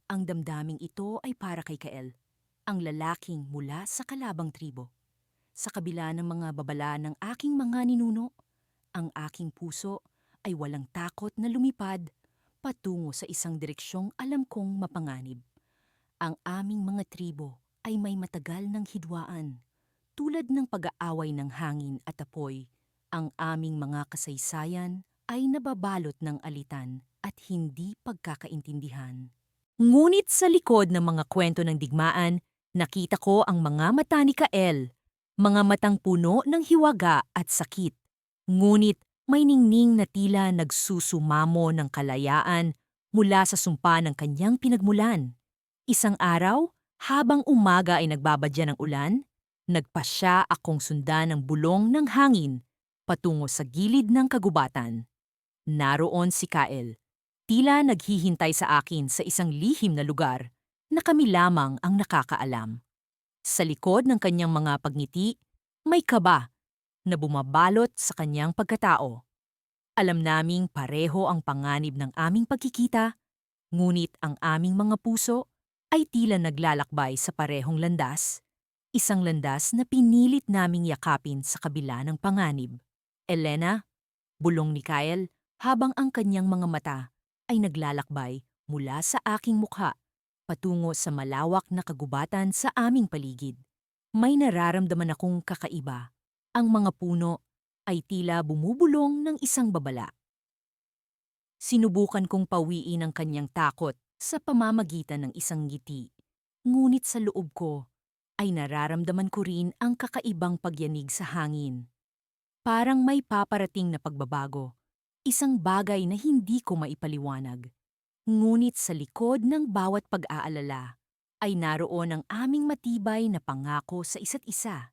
Ang damdaming ito ay para kay Kael, ang lalaking mula sa kalabang tribo. Sa kabila ng mga babala ng aking mga ninuno, ang aking puso ay walang takot na lumipad patungo sa isang direksyong alam kong mapanganib. Ang aming mga tribo ay may matagal ng hidwaan. Tulad ng pag-aaway ng hangin at apoy, ang aming mga kasaysayan ay nababalot ng alitan at hindi pagkakaintindihan. Ngunit sa likod ng mga kwento ng digmaan, nakita ko ang mga mata ni Kael, mga matang puno ng hiwaga at sakit. Ngunit may ningning na tila nagsusumamo ng kalayaan mula sa sumpa ng kanyang pinagmulan. Isang araw, habang umaga ay nagbabadya ng ulan, nagpasya akong sundan ng bulong ng hangin patungo sa gilid ng kagubatan. Naroon si Kael, tila naghihintay sa akin sa isang lihim na lugar na kami lamang ang nakakaalam. Sa likod ng kanyang mga pagngiti, may kaba na bumabalot sa kanyang pagkatao. Alam naming pareho ang panganib ng aming pagkikita, ngunit ang aming mga puso ay tila naglalakbay sa parehong landas, isang landas na pinilit naming yakapin sa kabila ng panganib. Elena, bulong ni Kael habang ang kanyang mga mata ay naglalakbay mula sa aking mukha patungo sa malawak na kagubatan sa aming paligid. May nararamdaman akong kakaiba. Ang mga puno ay tila bumubulong ng isang babala. Sinubukan kong pawiin ang kanyang takot sa pamamagitan ng isang ngiti. Ngunit sa loob ko ay nararamdaman ko rin ang kakaibang pagyanig sa hangin. Parang may paparating na pagbabago, isang bagay na hindi ko maipaliwanag. Ngunit sa likod ng bawat pag-aalala ay naroon ang aming matibay na pangako sa isa't isa.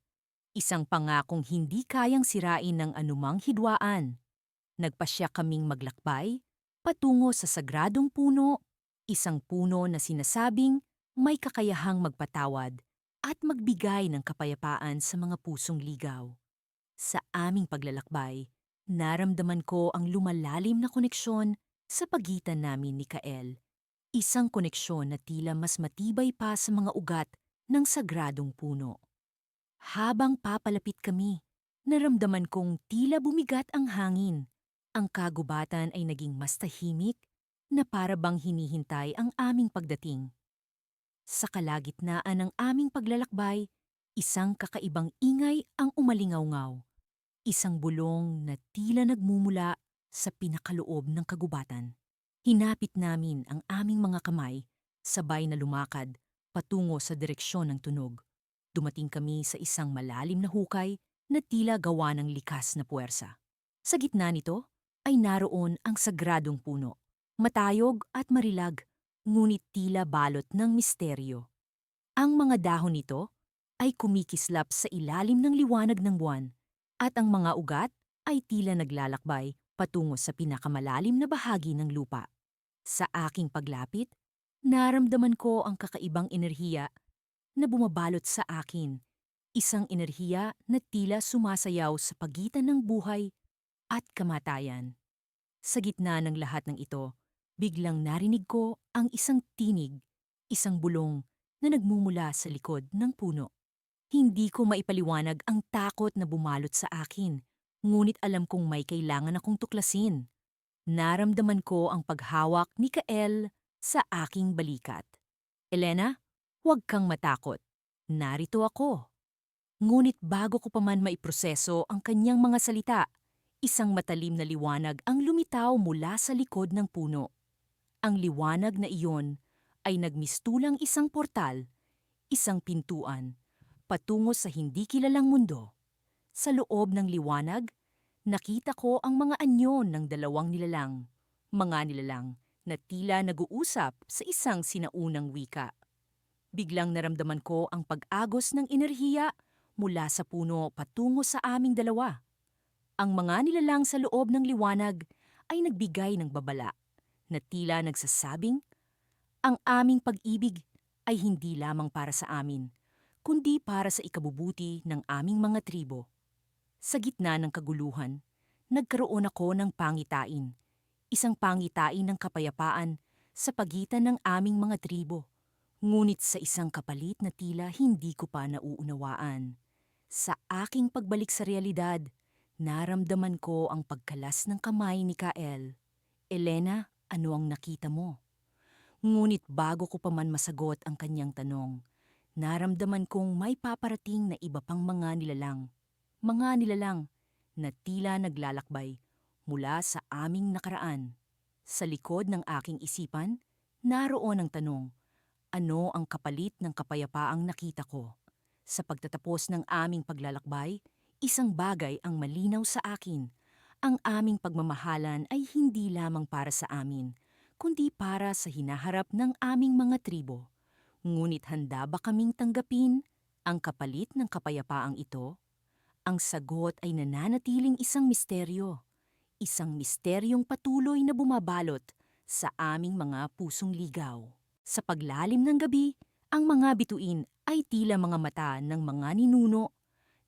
Isang pangakong hindi kayang sirain ng anumang hidwaan. Nagpasya kaming maglakbay patungo sa sagradong puno, isang puno na sinasabing may kakayahang magpatawad at magbigay ng kapayapaan sa mga pusong ligaw. Sa aming paglalakbay, naramdaman ko ang lumalalim na koneksyon sa pagitan namin ni Kael. Isang koneksyon na tila mas matibay pa sa mga ugat ng sagradong puno. Habang papalapit kami, naramdaman kong tila bumigat ang hangin. Ang kagubatan ay naging mas tahimik na para bang hinihintay ang aming pagdating. Sa kalagitnaan ng aming paglalakbay, isang kakaibang ingay ang umalingaw-ngaw. Isang bulong na tila nagmumula sa pinakaloob ng kagubatan. Hinapit namin ang aming mga kamay, sabay na lumakad patungo sa direksyon ng tunog. Dumating kami sa isang malalim na hukay na tila gawa ng likas na puwersa. Sa gitna nito ay naroon ang sagradong puno, matayog at marilag, ngunit tila balot ng misteryo. Ang mga dahon nito ay kumikislap sa ilalim ng liwanag ng buwan at ang mga ugat ay tila naglalakbay patungo sa pinakamalalim na bahagi ng lupa. Sa aking paglapit, naramdaman ko ang kakaibang enerhiya na bumabalot sa akin. Isang enerhiya na tila sumasayaw sa pagitan ng buhay at kamatayan. Sa gitna ng lahat ng ito, biglang narinig ko ang isang tinig, isang bulong na nagmumula sa likod ng puno. Hindi ko maipaliwanag ang takot na bumalot sa akin, ngunit alam kong may kailangan akong tuklasin. Naramdaman ko ang paghawak ni Kael sa aking balikat. Elena, huwag kang matakot. Narito ako. Ngunit bago ko pa man maiproseso ang kanyang mga salita, isang matalim na liwanag ang lumitaw mula sa likod ng puno. Ang liwanag na iyon ay nagmistulang isang portal, isang pintuan, patungo sa hindi kilalang mundo. Sa loob ng liwanag, nakita ko ang mga anyo ng dalawang nilalang, mga nilalang na tila nag-uusap sa isang sinaunang wika. Biglang naramdaman ko ang pag-agos ng enerhiya mula sa puno patungo sa aming dalawa. Ang mga nilalang sa loob ng liwanag ay nagbigay ng babala na tila nagsasabing, ang aming pag-ibig ay hindi lamang para sa amin, kundi para sa ikabubuti ng aming mga tribo. Sa gitna ng kaguluhan, nagkaroon ako ng pangitain, isang pangitain ng kapayapaan sa pagitan ng aming mga tribo. Ngunit sa isang kapalit na tila hindi ko pa nauunawaan. Sa aking pagbalik sa realidad, naramdaman ko ang pagkalas ng kamay ni Kael. Elena, ano ang nakita mo? Ngunit bago ko pa man masagot ang kanyang tanong, naramdaman kong may paparating na iba pang mga nilalang. Mga nilalang na tila naglalakbay mula sa aming nakaraan. Sa likod ng aking isipan, naroon ang tanong, ano ang kapalit ng kapayapaang nakita ko? Sa pagtatapos ng aming paglalakbay, isang bagay ang malinaw sa akin. Ang aming pagmamahalan ay hindi lamang para sa amin, kundi para sa hinaharap ng aming mga tribo. Ngunit handa ba kaming tanggapin ang kapalit ng kapayapaang ito? Ang sagot ay nananatiling isang misteryong patuloy na bumabalot sa aming mga pusong ligaw. Sa paglalim ng gabi, ang mga bituin ay tila mga mata ng mga ninuno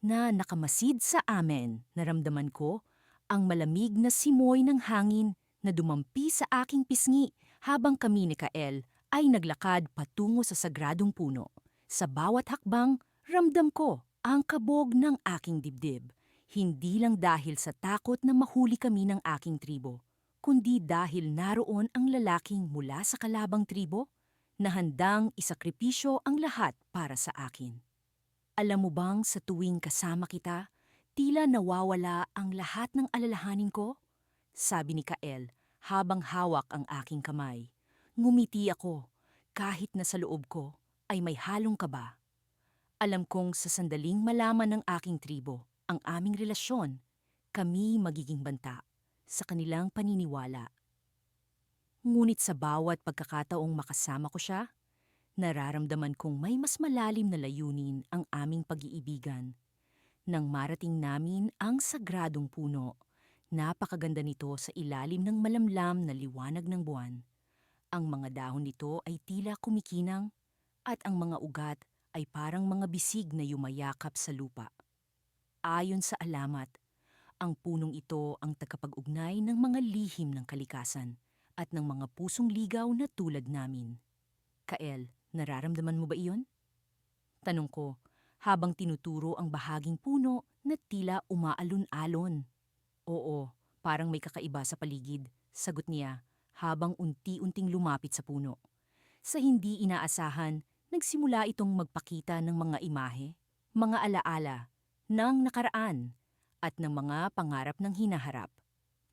na nakamasid sa amin. Naramdaman ko ang malamig na simoy ng hangin na dumampi sa aking pisngi habang kami ni Kael ay naglakad patungo sa sagradong puno. Sa bawat hakbang, ramdam ko ang kabog ng aking dibdib. Hindi lang dahil sa takot na mahuli kami ng aking tribo, kundi dahil naroon ang lalaking mula sa kalabang tribo na handang isakripisyo ang lahat para sa akin. Alam mo bang sa tuwing kasama kita, tila nawawala ang lahat ng alalahanin ko? Sabi ni Kael habang hawak ang aking kamay. Ngumiti ako kahit na sa loob ko ay may halong kaba. Alam kong sa sandaling malaman ng aking tribo ang aming relasyon, kami magiging banta sa kanilang paniniwala. Ngunit sa bawat pagkakataong makasama ko siya, nararamdaman kong may mas malalim na layunin ang aming pag-iibigan. Nang marating namin ang sagradong puno, napakaganda nito sa ilalim ng malamlam na liwanag ng buwan. Ang mga dahon nito ay tila kumikinang at ang mga ugat ay parang mga bisig na yumayakap sa lupa. Ayon sa alamat, ang punong ito ang tagapag-ugnay ng mga lihim ng kalikasan at ng mga pusong ligaw na tulad namin. Kael, nararamdaman mo ba iyon? Tanong ko, habang tinuturo ang bahaging puno na tila umaalon-alon. Oo, parang may kakaiba sa paligid, sagot niya habang unti-unting lumapit sa puno. Sa hindi inaasahan, nagsimula itong magpakita ng mga imahe, mga alaala, ng nakaraan, at ng mga pangarap ng hinaharap.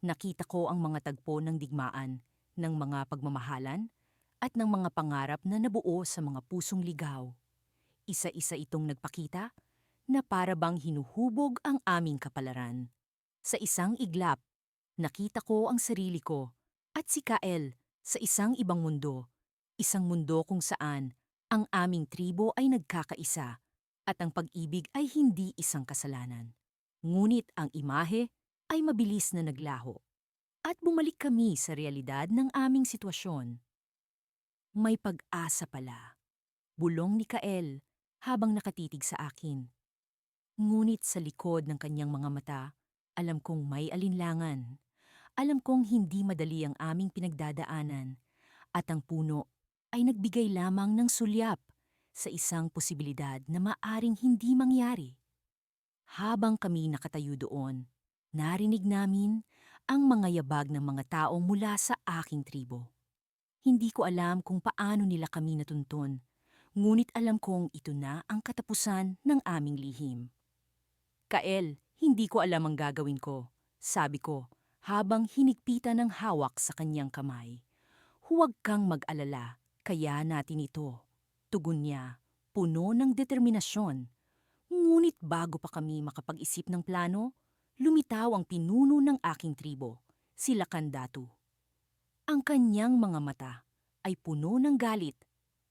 Nakita ko ang mga tagpo ng digmaan, ng mga pagmamahalan, at ng mga pangarap na nabuo sa mga pusong ligaw. Isa-isa itong nagpakita na para bang hinuhubog ang aming kapalaran. Sa isang iglap, nakita ko ang sarili ko at si Kael sa isang ibang mundo. Isang mundo kung saan ang aming tribo ay nagkakaisa at ang pag-ibig ay hindi isang kasalanan. Ngunit ang imahe ay mabilis na naglaho at bumalik kami sa realidad ng aming sitwasyon. May pag-asa pala, bulong ni Kael habang nakatitig sa akin. Ngunit sa likod ng kanyang mga mata, alam kong may alinlangan. Alam kong hindi madali ang aming pinagdadaanan at ang puno ay nagbigay lamang ng sulyap sa isang posibilidad na maaring hindi mangyari. Habang kami nakatayo doon, narinig namin ang mga yabag ng mga tao mula sa aking tribo. Hindi ko alam kung paano nila kami natuntun, ngunit alam kong ito na ang katapusan ng aming lihim. Kael, hindi ko alam ang gagawin ko, sabi ko habang hinigpitan ng hawak sa kanyang kamay. Huwag kang mag-alala, kaya natin ito. Tugon niya, puno ng determinasyon. Ngunit bago pa kami makapag-isip ng plano, lumitaw ang pinuno ng aking tribo, si Lakandatu. Ang kanyang mga mata ay puno ng galit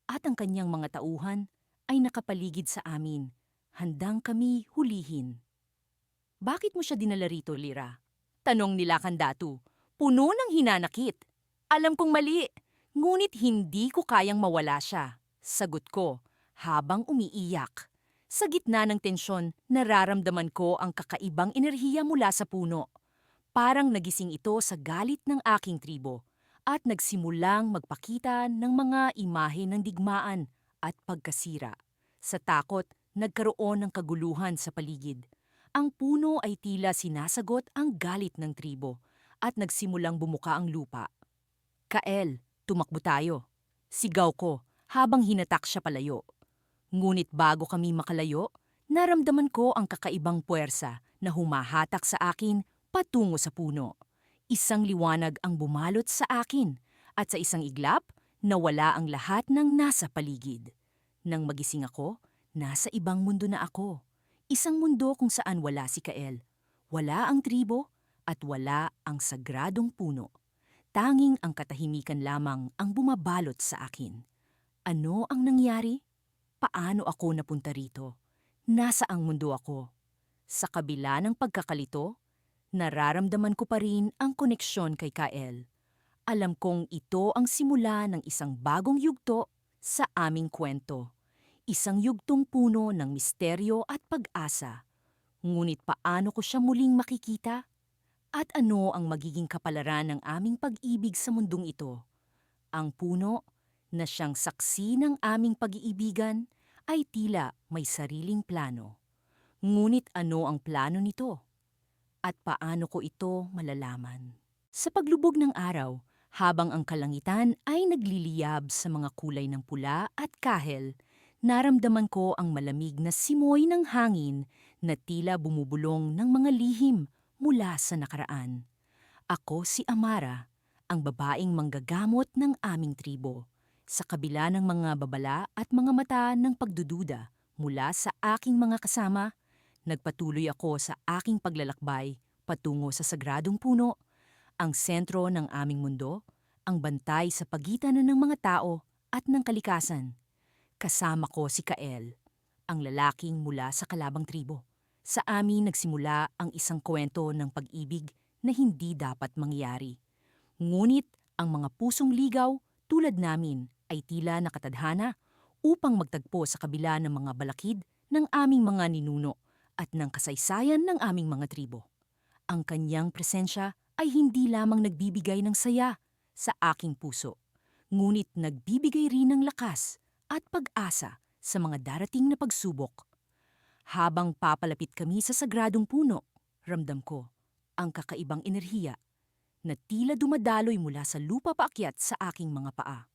at ang kanyang mga tauhan ay nakapaligid sa amin, handang kami hulihin. Bakit mo siya dinala rito, Lira? Tanong ni Lakandatu, puno ng hinanakit. Alam kong mali, ngunit hindi ko kayang mawala siya. Sagot ko, habang umiiyak. Sa gitna ng tensyon, nararamdaman ko ang kakaibang enerhiya mula sa puno. Parang nagising ito sa galit ng aking tribo at nagsimulang magpakita ng mga imahe ng digmaan at pagkasira. Sa takot, nagkaroon ng kaguluhan sa paligid. Ang puno ay tila sinasagot ang galit ng tribo at nagsimulang bumuka ang lupa. Kael, tumakbo tayo. Sigaw ko habang hinatak siya palayo. Ngunit bago kami makalayo, naramdaman ko ang kakaibang puwersa na humahatak sa akin patungo sa puno. Isang liwanag ang bumalot sa akin at sa isang iglap, nawala ang lahat ng nasa paligid. Nang magising ako, nasa ibang mundo na ako. Isang mundo kung saan wala si Kael, wala ang tribo at wala ang sagradong puno. Tanging ang katahimikan lamang ang bumabalot sa akin. Ano ang nangyari? Paano ako napunta rito? Nasaang mundo ako? Sa kabila ng pagkakalito, nararamdaman ko pa rin ang koneksyon kay Kael. Alam kong ito ang simula ng isang bagong yugto sa aming kwento. Isang yugtong puno ng misteryo at pag-asa. Ngunit paano ko siya muling makikita? At ano ang magiging kapalaran ng aming pag-ibig sa mundong ito? Ang puno, na siyang saksi ng aming pag-iibigan, ay tila may sariling plano. Ngunit ano ang plano nito? At paano ko ito malalaman? Sa paglubog ng araw, habang ang kalangitan ay nagliliyab sa mga kulay ng pula at kahel, naramdaman ko ang malamig na simoy ng hangin na tila bumubulong ng mga lihim mula sa nakaraan. Ako si Amara, ang babaeng manggagamot ng aming tribo. Sa kabila ng mga babala at mga mata ng pagdududa mula sa aking mga kasama, nagpatuloy ako sa aking paglalakbay patungo sa sagradong puno, ang sentro ng aming mundo, ang bantay sa pagitan ng mga tao at ng kalikasan. Kasama ko si Kael, ang lalaking mula sa kalabang tribo. Sa amin nagsimula ang isang kwento ng pag-ibig na hindi dapat mangyari. Ngunit ang mga pusong ligaw tulad namin ay tila nakatadhana upang magtagpo sa kabila ng mga balakid ng aming mga ninuno at ng kasaysayan ng aming mga tribo. Ang kanyang presensya ay hindi lamang nagbibigay ng saya sa aking puso, ngunit nagbibigay rin ng lakas at pag-asa sa mga darating na pagsubok. Habang papalapit kami sa sagradong puno, ramdam ko ang kakaibang enerhiya na tila dumadaloy mula sa lupa paakyat sa aking mga paa.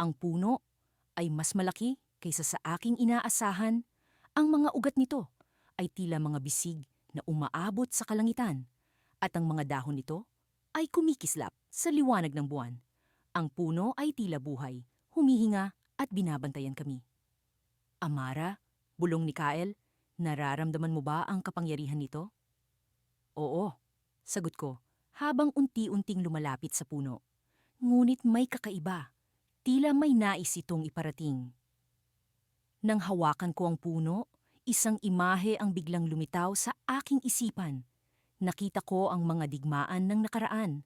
Ang puno ay mas malaki kaysa sa aking inaasahan. Ang mga ugat nito ay tila mga bisig na umaabot sa kalangitan at ang mga dahon nito ay kumikislap sa liwanag ng buwan. Ang puno ay tila buhay, humihinga at binabantayan kami. Amara, bulong ni Kael, nararamdaman mo ba ang kapangyarihan nito? Oo, sagot ko, habang unti-unting lumalapit sa puno. Ngunit may kakaiba, tila may nais itong iparating. Nang hawakan ko ang puno, isang imahe ang biglang lumitaw sa aking isipan. Nakita ko ang mga digmaan ng nakaraan,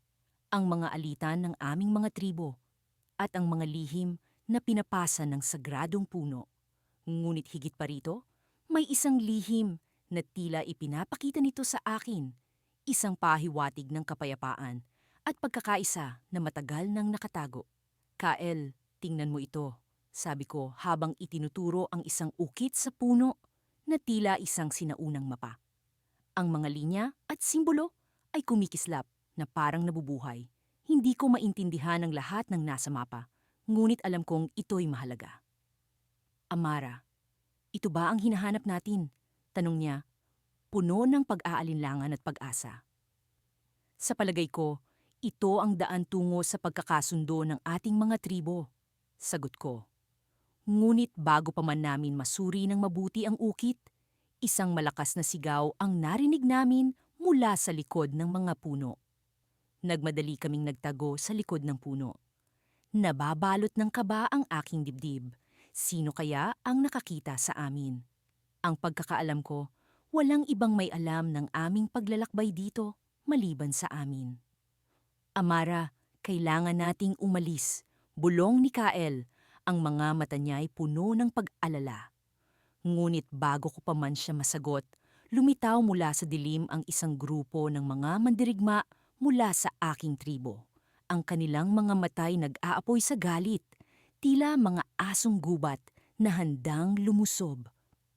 ang mga alitan ng aming mga tribo, at ang mga lihim na pinapasa ng sagradong puno. Ngunit higit pa rito, may isang lihim na tila ipinapakita nito sa akin, isang pahiwatig ng kapayapaan at pagkakaisa na matagal nang nakatago. Kael, tingnan mo ito, sabi ko habang itinuturo ang isang ukit sa puno na tila isang sinaunang mapa. Ang mga linya at simbolo ay kumikislap na parang nabubuhay. Hindi ko maintindihan ang lahat ng nasa mapa, ngunit alam kong ito'y mahalaga. Amara, ito ba ang hinahanap natin? Tanong niya, puno ng pag-aalinlangan at pag-asa. Sa palagay ko, ito ang daan tungo sa pagkakasundo ng ating mga tribo. Sagot ko. Ngunit bago pa man namin masuri ng mabuti ang ukit, isang malakas na sigaw ang narinig namin mula sa likod ng mga puno. Nagmadali kaming nagtago sa likod ng puno. Nababalot ng kaba ang aking dibdib. Sino kaya ang nakakita sa amin? Ang pagkakaalam ko, walang ibang may alam ng aming paglalakbay dito maliban sa amin. Amara, kailangan nating umalis. Bulong ni Kael, ang mga mata niya ay puno ng pag-alala. Ngunit bago ko pa man siya masagot, lumitaw mula sa dilim ang isang grupo ng mga mandirigma mula sa aking tribo. Ang kanilang mga matay nag-aapoy sa galit, tila mga asong gubat na handang lumusob.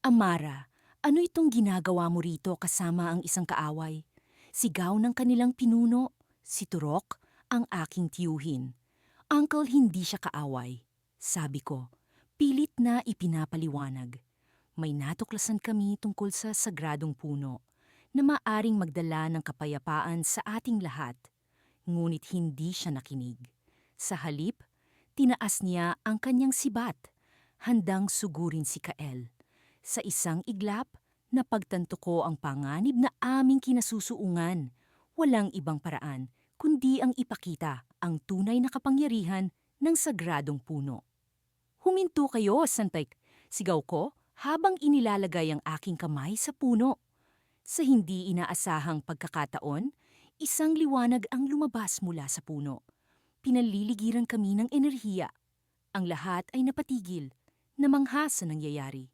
Amara, ano itong ginagawa mo rito kasama ang isang kaaway? Sigaw ng kanilang pinuno, si Turok, ang aking tiyuhin. Uncle, hindi siya kaaway. Sabi ko, pilit na ipinapaliwanag. May natuklasan kami tungkol sa sagradong puno na maaring magdala ng kapayapaan sa ating lahat. Ngunit hindi siya nakinig. Sa halip, tinaas niya ang kanyang sibat, handang sugurin si Kael. Sa isang iglap, napagtanto ko ang panganib na aming kinasusuungan. Walang ibang paraan kundi ang ipakita ang tunay na kapangyarihan ng sagradong puno. Huminto kayo, Santek, sigaw ko habang inilalagay ang aking kamay sa puno. Sa hindi inaasahang pagkakataon, isang liwanag ang lumabas mula sa puno. Pinaliligiran kami ng enerhiya. Ang lahat ay napatigil, namangha sa nangyayari.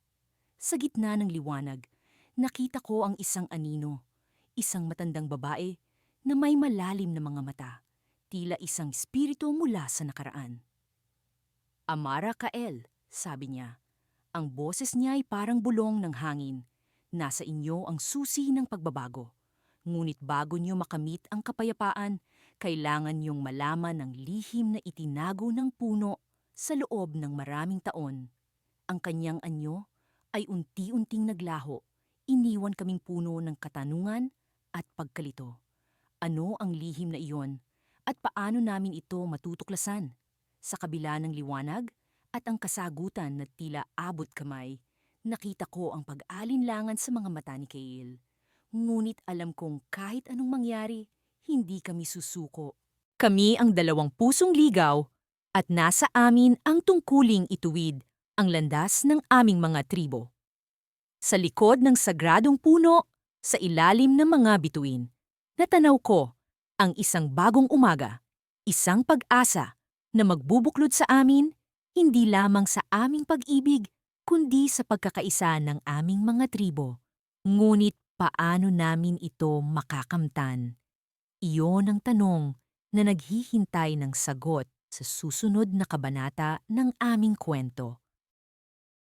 Sa gitna ng liwanag, nakita ko ang isang anino, isang matandang babae na may malalim na mga mata, tila isang espiritu mula sa nakaraan. Amara Kael, sabi niya. Ang boses niya ay parang bulong ng hangin. Nasa inyo ang susi ng pagbabago. Ngunit bago niyo makamit ang kapayapaan, kailangan niyong malaman ang lihim na itinago ng puno sa loob ng maraming taon. Ang kanyang anyo ay unti-unting naglaho. Iniwan kaming puno ng katanungan at pagkalito. Ano ang lihim na iyon at paano namin ito matutuklasan? Sa kabila ng liwanag at ang kasagutan na tila abot kamay, nakita ko ang pag-alinlangan sa mga mata ni Cale. Ngunit alam kong kahit anong mangyari, hindi kami susuko. Kami ang dalawang pusong ligaw at nasa amin ang tungkuling ituwid ang landas ng aming mga tribo. Sa likod ng sagradong puno, sa ilalim ng mga bituin, natanaw ko ang isang bagong umaga, isang pag-asa na magbubuklod sa amin, hindi lamang sa aming pag-ibig, kundi sa pagkakaisa ng aming mga tribo. Ngunit paano namin ito makakamtan? Iyon ang tanong na naghihintay ng sagot sa susunod na kabanata ng aming kwento.